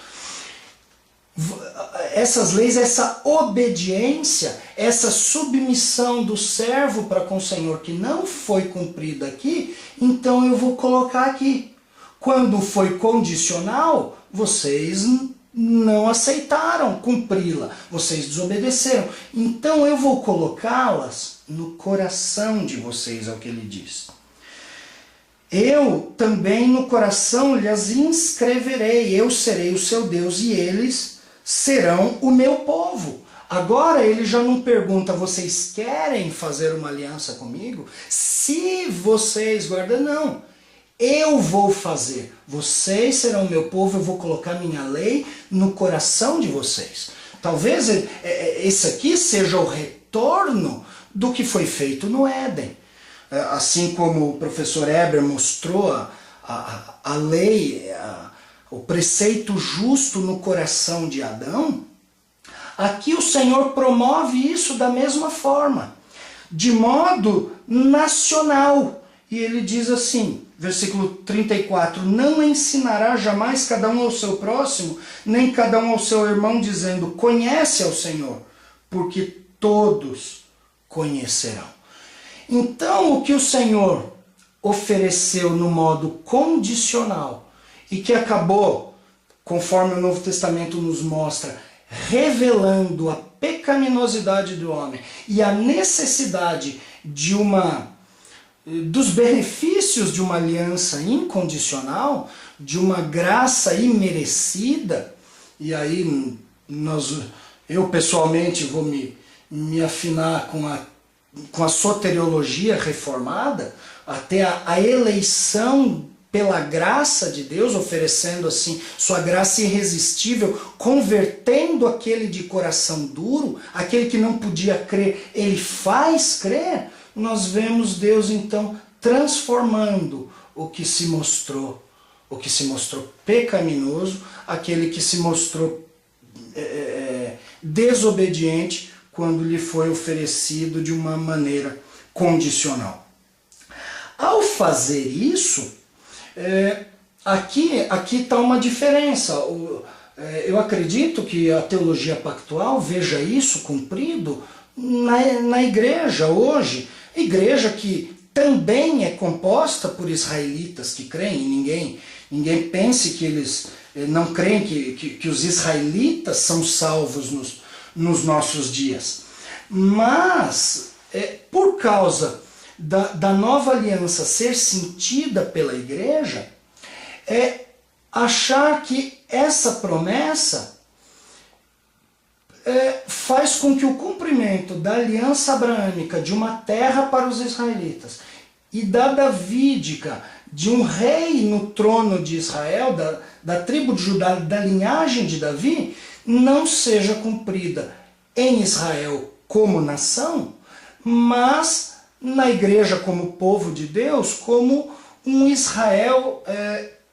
Essas leis, essa obediência, essa submissão do servo para com o Senhor que não foi cumprida aqui, então eu vou colocar aqui. Quando foi condicional, vocês não aceitaram cumpri-la, vocês desobedeceram. Então eu vou colocá-las no coração de vocês, é o que ele diz. Eu também no coração lhes inscreverei, eu serei o seu Deus e eles serão o meu povo. Agora ele já não pergunta: vocês querem fazer uma aliança comigo? Se se vocês guardam, não. Eu vou fazer. Vocês serão meu povo, eu vou colocar minha lei no coração de vocês. Talvez esse aqui seja o retorno do que foi feito no Éden. Assim como o professor Eber mostrou a lei, o preceito justo no coração de Adão, aqui o Senhor promove isso da mesma forma, de modo nacional. E ele diz assim, versículo 34, não ensinará jamais cada um ao seu próximo, nem cada um ao seu irmão, dizendo, conhece ao Senhor, porque todos conhecerão. Então, o que o Senhor ofereceu no modo condicional, e que acabou, conforme o Novo Testamento nos mostra, revelando a pecaminosidade do homem e a necessidade dos benefícios de uma aliança incondicional, de uma graça imerecida, e aí eu pessoalmente vou me afinar com a soteriologia reformada, até a eleição pela graça de Deus, oferecendo assim sua graça irresistível, convertendo aquele de coração duro, aquele que não podia crer, ele faz crer. Nós vemos Deus então transformando o que se mostrou pecaminoso, aquele que se mostrou desobediente quando lhe foi oferecido de uma maneira condicional. Ao fazer isso, aqui está uma diferença. Eu acredito que a teologia pactual veja isso cumprido na igreja hoje. Igreja que também é composta por israelitas que creem. Ninguém pense que eles não creem que os israelitas são salvos nos nossos dias. Mas, por causa da nova aliança ser sentida pela igreja, achar que essa promessa faz com que o cumprimento da aliança abraâmica de uma terra para os israelitas e da davídica, de um rei no trono de Israel, da tribo de Judá, da linhagem de Davi, não seja cumprida em Israel como nação, mas na igreja como povo de Deus, como um Israel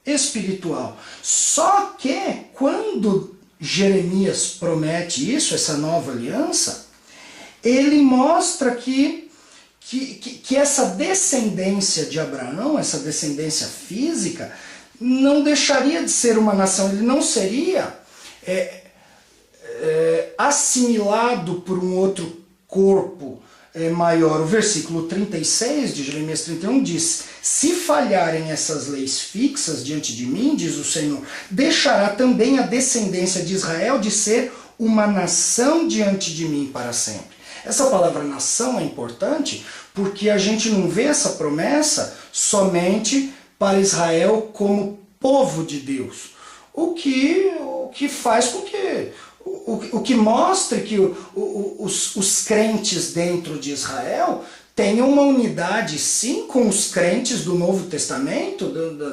espiritual. Só que quando Jeremias promete isso, essa nova aliança, ele mostra que essa descendência de Abraão, essa descendência física, não deixaria de ser uma nação, ele não seria assimilado por um outro corpo maior. O versículo 36 de Jeremias 31 diz, se falharem essas leis fixas diante de mim, diz o Senhor, deixará também a descendência de Israel de ser uma nação diante de mim para sempre. Essa palavra nação é importante porque a gente não vê essa promessa somente para Israel como povo de Deus. O que faz com que o que mostra que os crentes dentro de Israel tenham uma unidade, sim, com os crentes do Novo Testamento,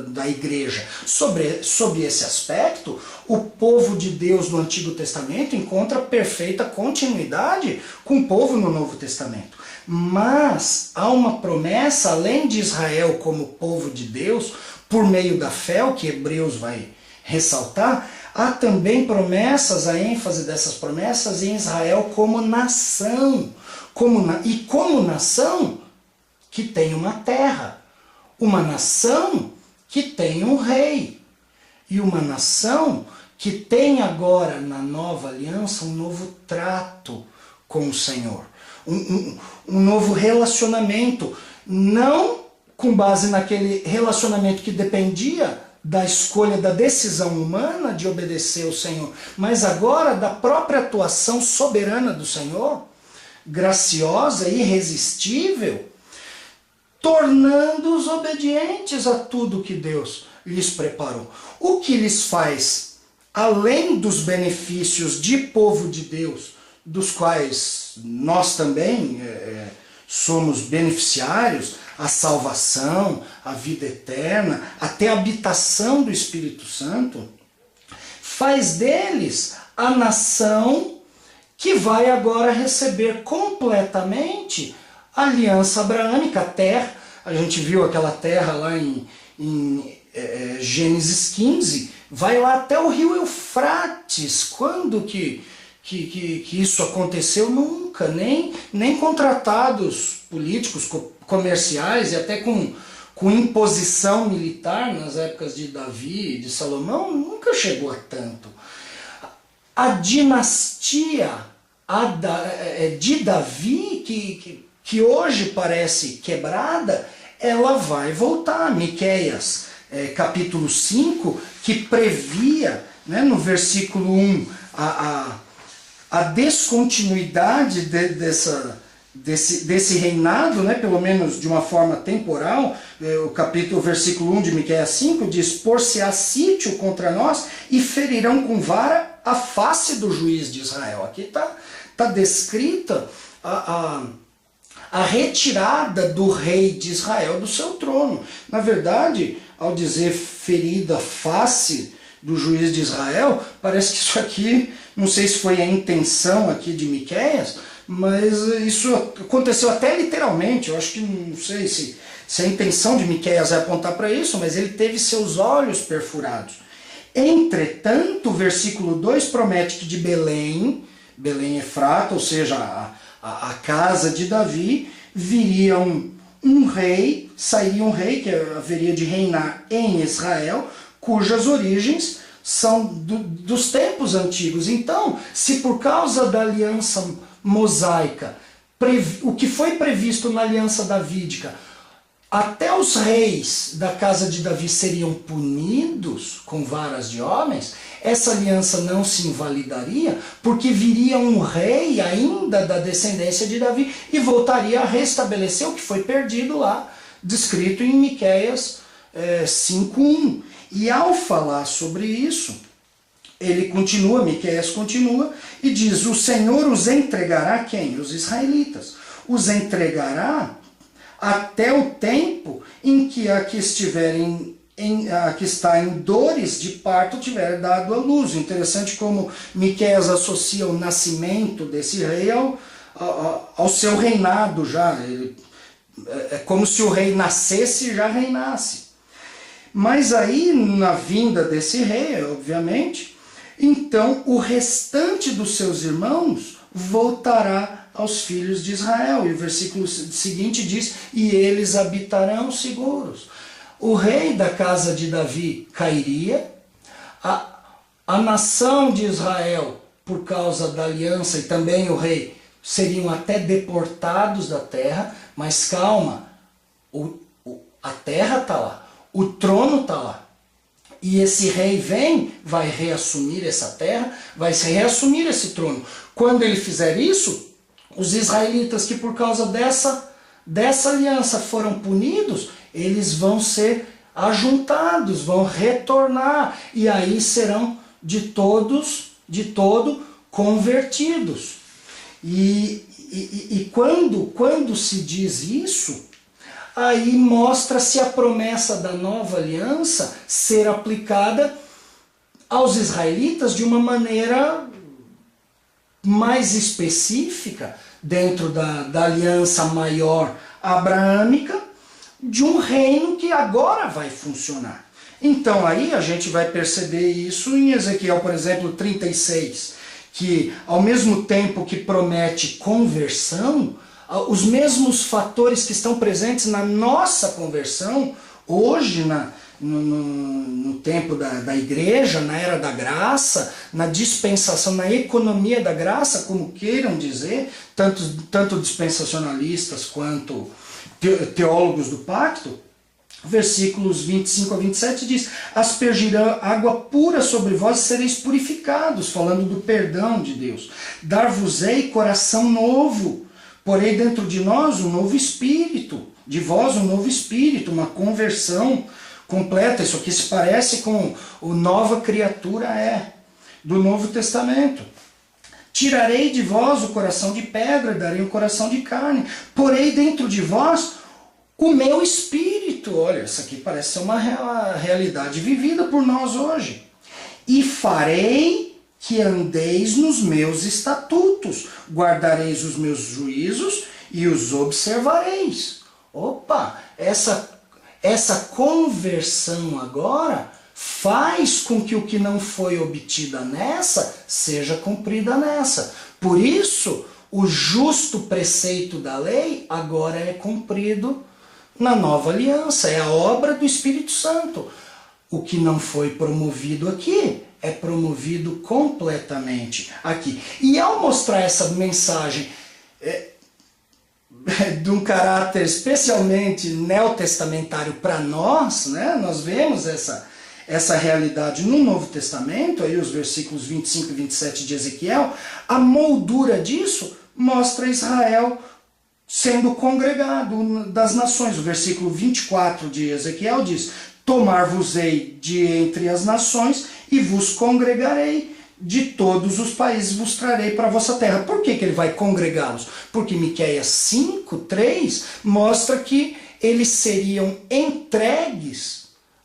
da igreja. Sob esse aspecto, o povo de Deus do Antigo Testamento encontra perfeita continuidade com o povo no Novo Testamento. Mas há uma promessa, além de Israel como povo de Deus, por meio da fé, o que Hebreus vai ressaltar, há também promessas, a ênfase dessas promessas em Israel como nação. Como nação que tem uma terra. Uma nação que tem um rei. E uma nação que tem agora na nova aliança um novo trato com o Senhor. Um novo relacionamento. Não com base naquele relacionamento que dependia da escolha, da decisão humana de obedecer ao Senhor, mas agora da própria atuação soberana do Senhor, graciosa e irresistível, tornando-os obedientes a tudo que Deus lhes preparou. O que lhes faz, além dos benefícios de povo de Deus, dos quais nós também somos beneficiários, a salvação, a vida eterna, até a habitação do Espírito Santo, faz deles a nação que vai agora receber completamente a aliança abraâmica, a terra. A gente viu aquela terra lá em Gênesis 15, vai lá até o rio Eufrates. Quando que isso aconteceu? Nunca, nem com tratados políticos, comerciais e até com imposição militar nas épocas de Davi e de Salomão, nunca chegou a tanto. A dinastia de Davi, que hoje parece quebrada, ela vai voltar. Miqueias, capítulo 5, que previa, né, no versículo 1, a descontinuidade desse reinado, né, pelo menos de uma forma temporal. O versículo 1 de Miqueias 5 diz: por-se-á sítio contra nós e ferirão com vara a face do juiz de Israel. Aqui está descrita a retirada do rei de Israel do seu trono. Na verdade, ao dizer ferida a face do juiz de Israel, parece que isso aqui, não sei se foi a intenção aqui de Miqueias, mas isso aconteceu até literalmente. Eu acho que, não sei se a intenção de Miqueias é apontar para isso, mas ele teve seus olhos perfurados. Entretanto, o versículo 2 promete que de Belém Efrata, ou seja, a casa de Davi, viria um rei, sairia um rei que haveria de reinar em Israel, cujas origens são dos tempos antigos. Então, se por causa da aliança mosaica, o que foi previsto na aliança davídica, até os reis da casa de Davi seriam punidos com varas de homens, essa aliança não se invalidaria, porque viria um rei ainda da descendência de Davi e voltaria a restabelecer o que foi perdido lá, descrito em Miqueias 5:1. E ao falar sobre isso, Miqueias continua e diz: o Senhor os entregará a quem? Os israelitas. Os entregará até o tempo em que a que está em dores de parto tiver dado à luz. Interessante como Miqueias associa o nascimento desse rei ao seu reinado já. É como se o rei nascesse e já reinasse. Mas aí, na vinda desse rei, obviamente, então o restante dos seus irmãos voltará aos filhos de Israel. E o versículo seguinte diz: e eles habitarão seguros. O rei da casa de Davi cairia, a nação de Israel, por causa da aliança, e também o rei, seriam até deportados da terra. Mas calma, a terra está lá, o trono está lá. E esse rei vai reassumir essa terra, vai reassumir esse trono. Quando ele fizer isso, os israelitas que por causa dessa aliança foram punidos, eles vão ser ajuntados, vão retornar, e aí serão de todo convertidos. E quando se diz isso, aí mostra-se a promessa da nova aliança ser aplicada aos israelitas de uma maneira mais específica, dentro da aliança maior abraâmica, de um reino que agora vai funcionar. Então aí a gente vai perceber isso em Ezequiel, por exemplo, 36, que ao mesmo tempo que promete conversão, os mesmos fatores que estão presentes na nossa conversão, hoje no tempo da igreja, na era da graça, na dispensação, na economia da graça, como queiram dizer, tanto dispensacionalistas quanto teólogos do pacto, versículos 25 a 27 diz: aspergirão água pura sobre vós e sereis purificados, falando do perdão de Deus. Dar-vos-ei coração novo, porém dentro de nós um novo espírito, de vós um novo espírito, uma conversão completa. Isso aqui se parece com o nova criatura do Novo Testamento. Tirarei de vós o coração de pedra, darei um coração de carne, porei dentro de vós o meu espírito. Olha, isso aqui parece ser uma realidade vivida por nós hoje. E farei que andeis nos meus estatutos, guardareis os meus juízos e os observareis. Opa, essa conversão agora faz com que o que não foi obtida nessa, seja cumprida nessa. Por isso, o justo preceito da lei agora é cumprido na nova aliança, é a obra do Espírito Santo. O que não foi promovido aqui, é promovido completamente aqui. E ao mostrar essa mensagem de um caráter especialmente neotestamentário para nós, né, nós vemos essa realidade no Novo Testamento, aí os versículos 25 e 27 de Ezequiel, a moldura disso mostra Israel sendo congregado das nações. O versículo 24 de Ezequiel diz: tomar-vos-ei de entre as nações e vos congregarei, de todos os países vos trarei para a vossa terra. Por que ele vai congregá-los? Porque Miqueias 5:3 mostra que eles seriam entregues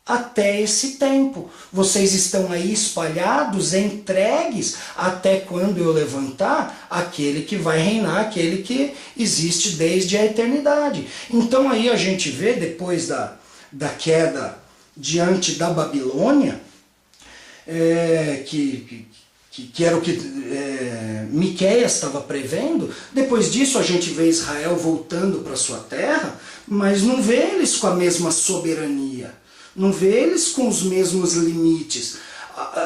até esse tempo. Vocês estão aí espalhados, entregues, até quando eu levantar aquele que vai reinar, aquele que existe desde a eternidade. Então aí a gente vê, depois da queda diante da Babilônia, que era o que Miqueias estava prevendo. Depois disso a gente vê Israel voltando para sua terra, mas não vê eles com a mesma soberania, não vê eles com os mesmos limites.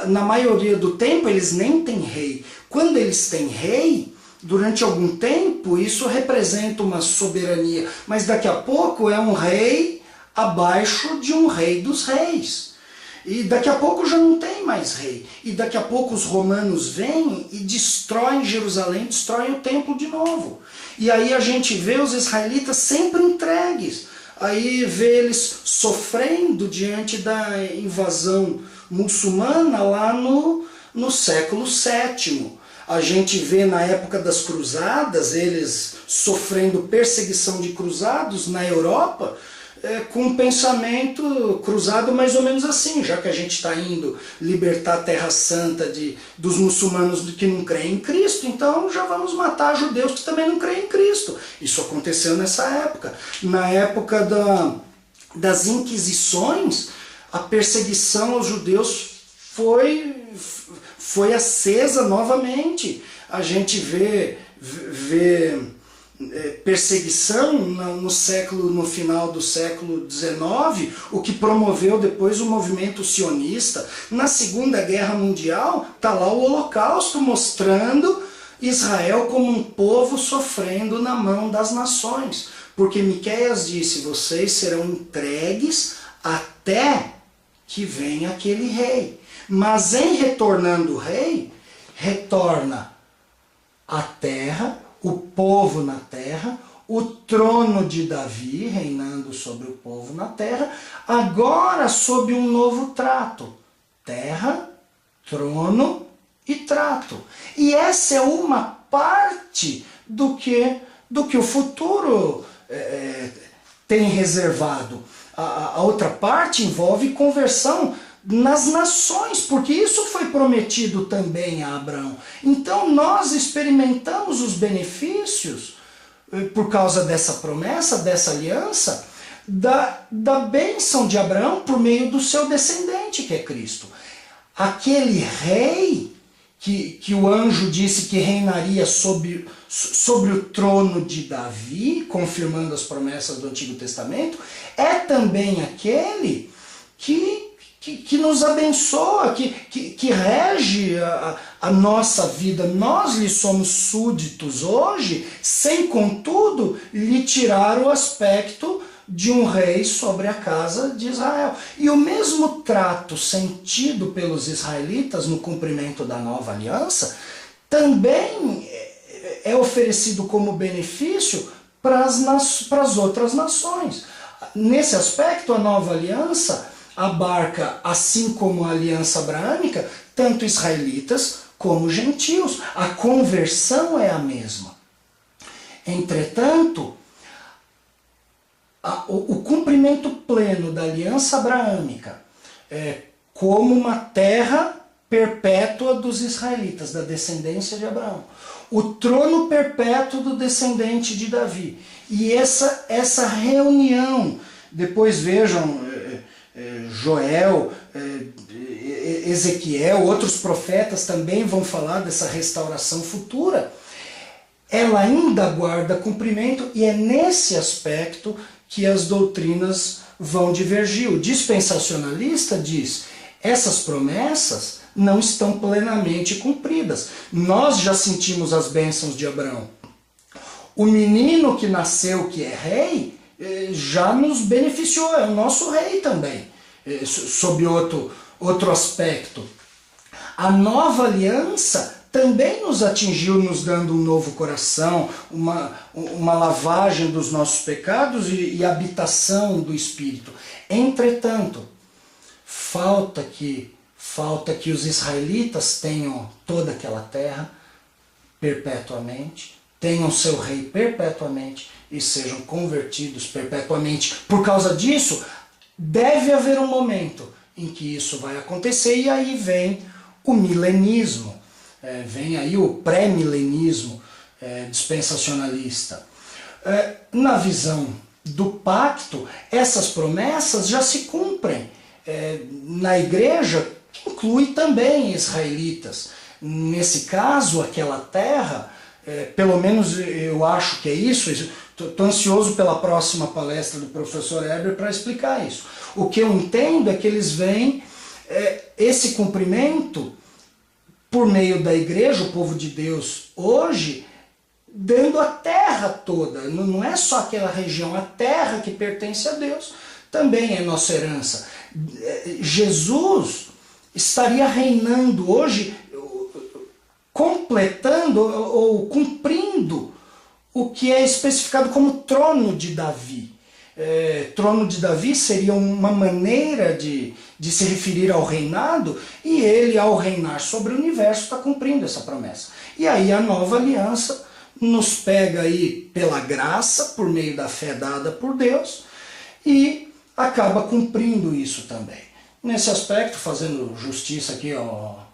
Na maioria do tempo eles nem têm rei. Quando eles têm rei, durante algum tempo isso representa uma soberania, mas daqui a pouco é um rei abaixo de um rei dos reis. E daqui a pouco já não tem mais rei. E daqui a pouco os romanos vêm e destroem Jerusalém, destroem o templo de novo. E aí a gente vê os israelitas sempre entregues. Aí vê eles sofrendo diante da invasão muçulmana lá no século VII. A gente vê na época das cruzadas eles sofrendo perseguição de cruzados na Europa, com um pensamento cruzado mais ou menos assim: já que a gente está indo libertar a Terra Santa dos muçulmanos que não creem em Cristo, então já vamos matar judeus que também não creem em Cristo. Isso aconteceu nessa época. Na época das Inquisições, a perseguição aos judeus foi acesa novamente. A gente vê perseguição no final do século XIX, o que promoveu depois o movimento sionista. Na Segunda Guerra Mundial está lá o Holocausto, mostrando Israel como um povo sofrendo na mão das nações, porque Miqueias disse: vocês serão entregues até que venha aquele rei. Mas em retornando o rei, retorna a terra, o povo na terra, o trono de Davi reinando sobre o povo na terra, agora sob um novo trato: terra, trono e trato. E essa é uma parte do que o futuro tem reservado. A outra parte envolve conversão nas nações, porque isso foi prometido também a Abraão. Então nós experimentamos os benefícios, por causa dessa promessa, dessa aliança, da bênção de Abraão por meio do seu descendente, que é Cristo. Aquele rei que o anjo disse que reinaria sobre o trono de Davi, confirmando as promessas do Antigo Testamento, é também aquele que nos abençoa, que rege a nossa vida. Nós lhe somos súditos hoje, sem contudo lhe tirar o aspecto de um rei sobre a casa de Israel. E o mesmo trato sentido pelos israelitas no cumprimento da nova aliança também é oferecido como benefício para as outras nações. Nesse aspecto, a nova aliança abarca, assim como a aliança abraâmica, tanto israelitas como gentios. A conversão é a mesma. Entretanto, o cumprimento pleno da aliança abraâmica como uma terra perpétua dos israelitas, da descendência de Abraão. O trono perpétuo do descendente de Davi. E essa reunião, depois vejam Joel, Ezequiel, outros profetas também vão falar dessa restauração futura. Ela ainda guarda cumprimento e é nesse aspecto que as doutrinas vão divergir. O dispensacionalista diz: essas promessas não estão plenamente cumpridas. Nós já sentimos as bênçãos de Abraão. O menino que nasceu, que é rei, já nos beneficiou, é o nosso rei também, sob outro aspecto. A nova aliança também nos atingiu, nos dando um novo coração, uma lavagem dos nossos pecados e habitação do Espírito. Entretanto, falta que os israelitas tenham toda aquela terra perpetuamente, tenham seu rei perpetuamente e sejam convertidos perpetuamente. Por causa disso, deve haver um momento em que isso vai acontecer, e aí vem o milenismo, vem aí o pré-milenismo dispensacionalista. Na visão do pacto, essas promessas já se cumprem. Na igreja, que inclui também israelitas. Nesse caso, aquela terra, pelo menos eu acho que é isso, estou ansioso pela próxima palestra do professor Heber para explicar isso. O que eu entendo é que eles veem esse cumprimento por meio da igreja, o povo de Deus hoje, dando a terra toda. Não é só aquela região, a terra que pertence a Deus também é nossa herança. Jesus estaria reinando hoje, completando ou cumprindo o que é especificado como trono de Davi. Trono de Davi seria uma maneira de se referir ao reinado, e ele, ao reinar sobre o universo, está cumprindo essa promessa. E aí a nova aliança nos pega aí pela graça, por meio da fé dada por Deus, e acaba cumprindo isso também. Nesse aspecto, fazendo justiça aqui ao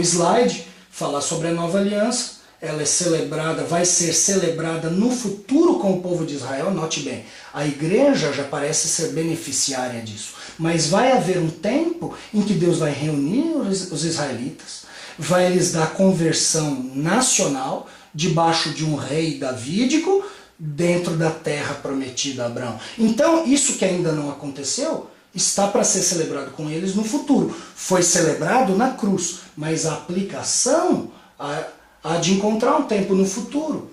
slide, falar sobre a nova aliança. Ela é celebrada, vai ser celebrada no futuro com o povo de Israel. Note bem, a igreja já parece ser beneficiária disso, mas vai haver um tempo em que Deus vai reunir os israelitas, vai lhes dar conversão nacional, debaixo de um rei davídico, dentro da terra prometida a Abraão. Então, isso que ainda não aconteceu, está para ser celebrado com eles no futuro. Foi celebrado na cruz, mas a aplicação há de encontrar um tempo no futuro.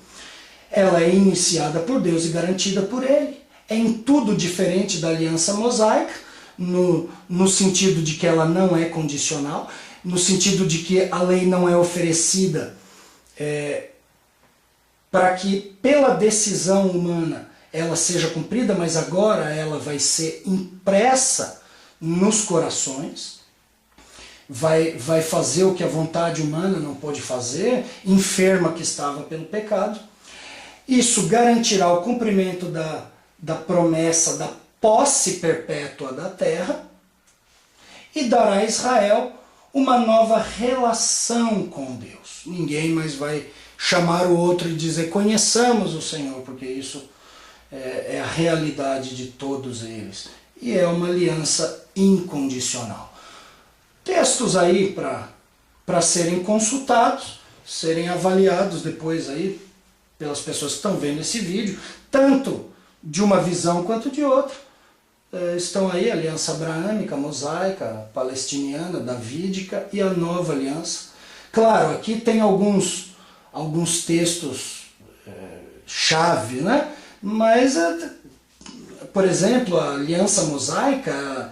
Ela é iniciada por Deus e garantida por Ele. É em tudo diferente da aliança mosaica, no sentido de que ela não é condicional, no sentido de que a lei não é oferecida para que, pela decisão humana, ela seja cumprida, mas agora ela vai ser impressa nos corações, vai fazer o que a vontade humana não pôde fazer, enferma que estava pelo pecado. Isso garantirá o cumprimento da promessa da posse perpétua da terra e dará a Israel uma nova relação com Deus. Ninguém mais vai chamar o outro e dizer: conheçamos o Senhor, porque isso é a realidade de todos eles. E é uma aliança incondicional. Textos aí para serem consultados, serem avaliados depois aí pelas pessoas que estão vendo esse vídeo, tanto de uma visão quanto de outra. Estão aí a aliança abraâmica, mosaica, palestiniana, davídica e a nova aliança. Claro, aqui tem alguns textos chave, né? Mas, por exemplo, a aliança mosaica,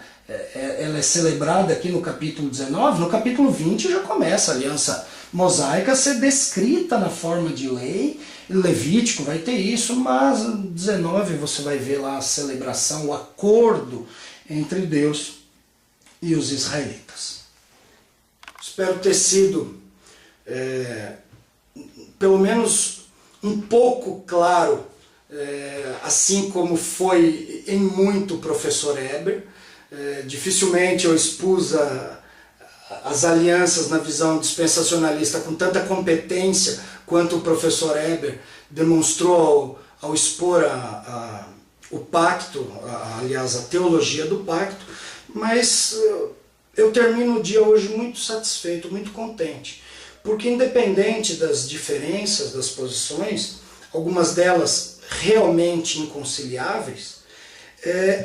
ela é celebrada aqui no capítulo 19, no capítulo 20 já começa a aliança mosaica a ser descrita na forma de lei. Levítico vai ter isso, mas no 19 você vai ver lá a celebração, o acordo entre Deus e os israelitas. Espero ter sido pelo menos um pouco claro assim como foi em muito o professor Eber. Dificilmente eu expus as alianças na visão dispensacionalista com tanta competência quanto o professor Eber demonstrou ao expor o pacto, aliás, a teologia do pacto, mas eu termino o dia hoje muito satisfeito, muito contente, porque independente das diferenças das posições, algumas delas realmente inconciliáveis,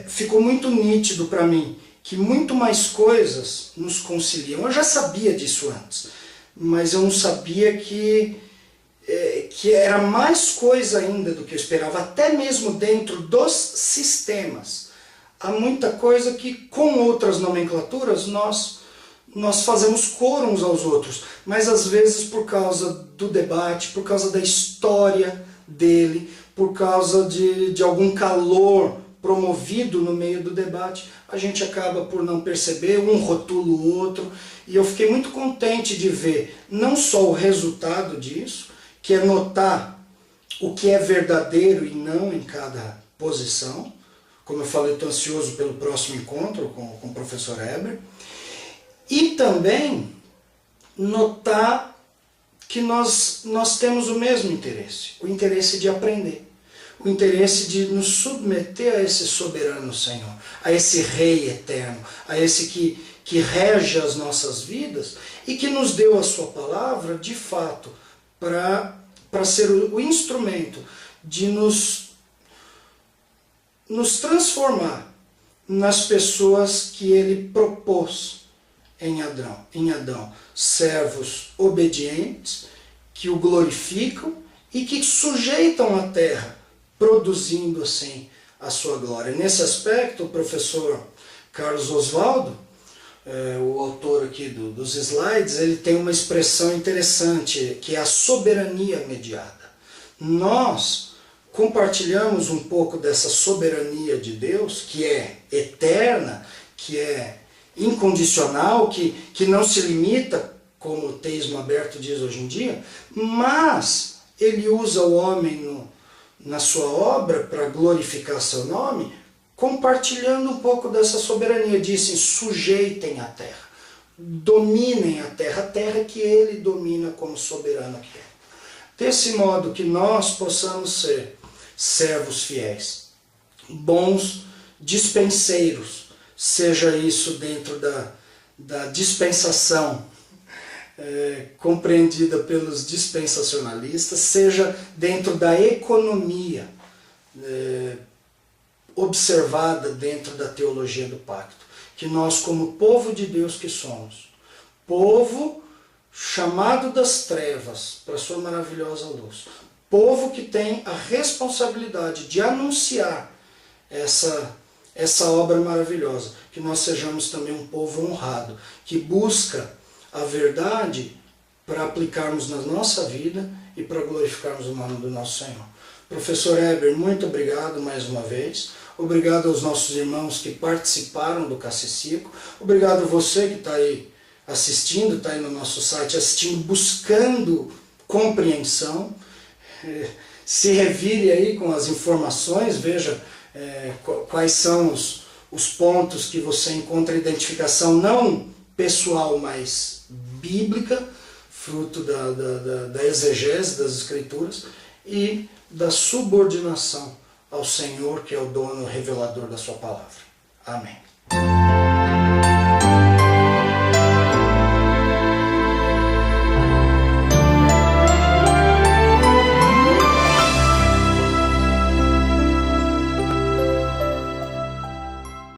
ficou muito nítido para mim que muito mais coisas nos conciliam. Eu já sabia disso antes, mas eu não sabia que era mais coisa ainda do que eu esperava, até mesmo dentro dos sistemas. Há muita coisa que com outras nomenclaturas nós fazemos coro uns aos outros, mas às vezes por causa do debate, por causa da história dele, por causa de algum calor promovido no meio do debate, a gente acaba por não perceber, um rotula o outro, e eu fiquei muito contente de ver não só o resultado disso, que é notar o que é verdadeiro e não em cada posição. Como eu falei, estou ansioso pelo próximo encontro com o professor Eber, e também notar que nós temos o mesmo interesse, o interesse de aprender, o interesse de nos submeter a esse soberano Senhor, a esse Rei eterno, a esse que rege as nossas vidas e que nos deu a sua palavra, de fato, para ser o instrumento de nos transformar nas pessoas que ele propôs em Adão, servos obedientes, que o glorificam e que sujeitam a terra, produzindo assim a sua glória. Nesse aspecto, o professor Carlos Oswaldo, o autor aqui dos slides, ele tem uma expressão interessante, que é a soberania mediada. Nós compartilhamos um pouco dessa soberania de Deus, que é eterna, que é incondicional, que não se limita, como o teísmo aberto diz hoje em dia, mas ele usa o homem na sua obra para glorificar seu nome, compartilhando um pouco dessa soberania. Dizem: sujeitem a terra, dominem a terra que ele domina como soberano que é. Desse modo que nós possamos ser servos fiéis, bons dispenseiros, seja isso dentro da dispensação compreendida pelos dispensacionalistas, seja dentro da economia observada dentro da teologia do pacto. Que nós, como povo de Deus que somos, povo chamado das trevas para a sua maravilhosa luz, povo que tem a responsabilidade de anunciar essa obra maravilhosa, que nós sejamos também um povo honrado, que busca a verdade para aplicarmos na nossa vida e para glorificarmos o nome do nosso Senhor. Professor Eber, muito obrigado mais uma vez. Obrigado aos nossos irmãos que participaram do Cacicico. Obrigado a você que está aí assistindo, está aí no nosso site assistindo, buscando compreensão. Se revire aí com as informações, veja quais são os pontos que você encontra identificação não pessoal, mas bíblica, fruto da exegese das Escrituras e da subordinação ao Senhor, que é o dono revelador da sua palavra. Amém.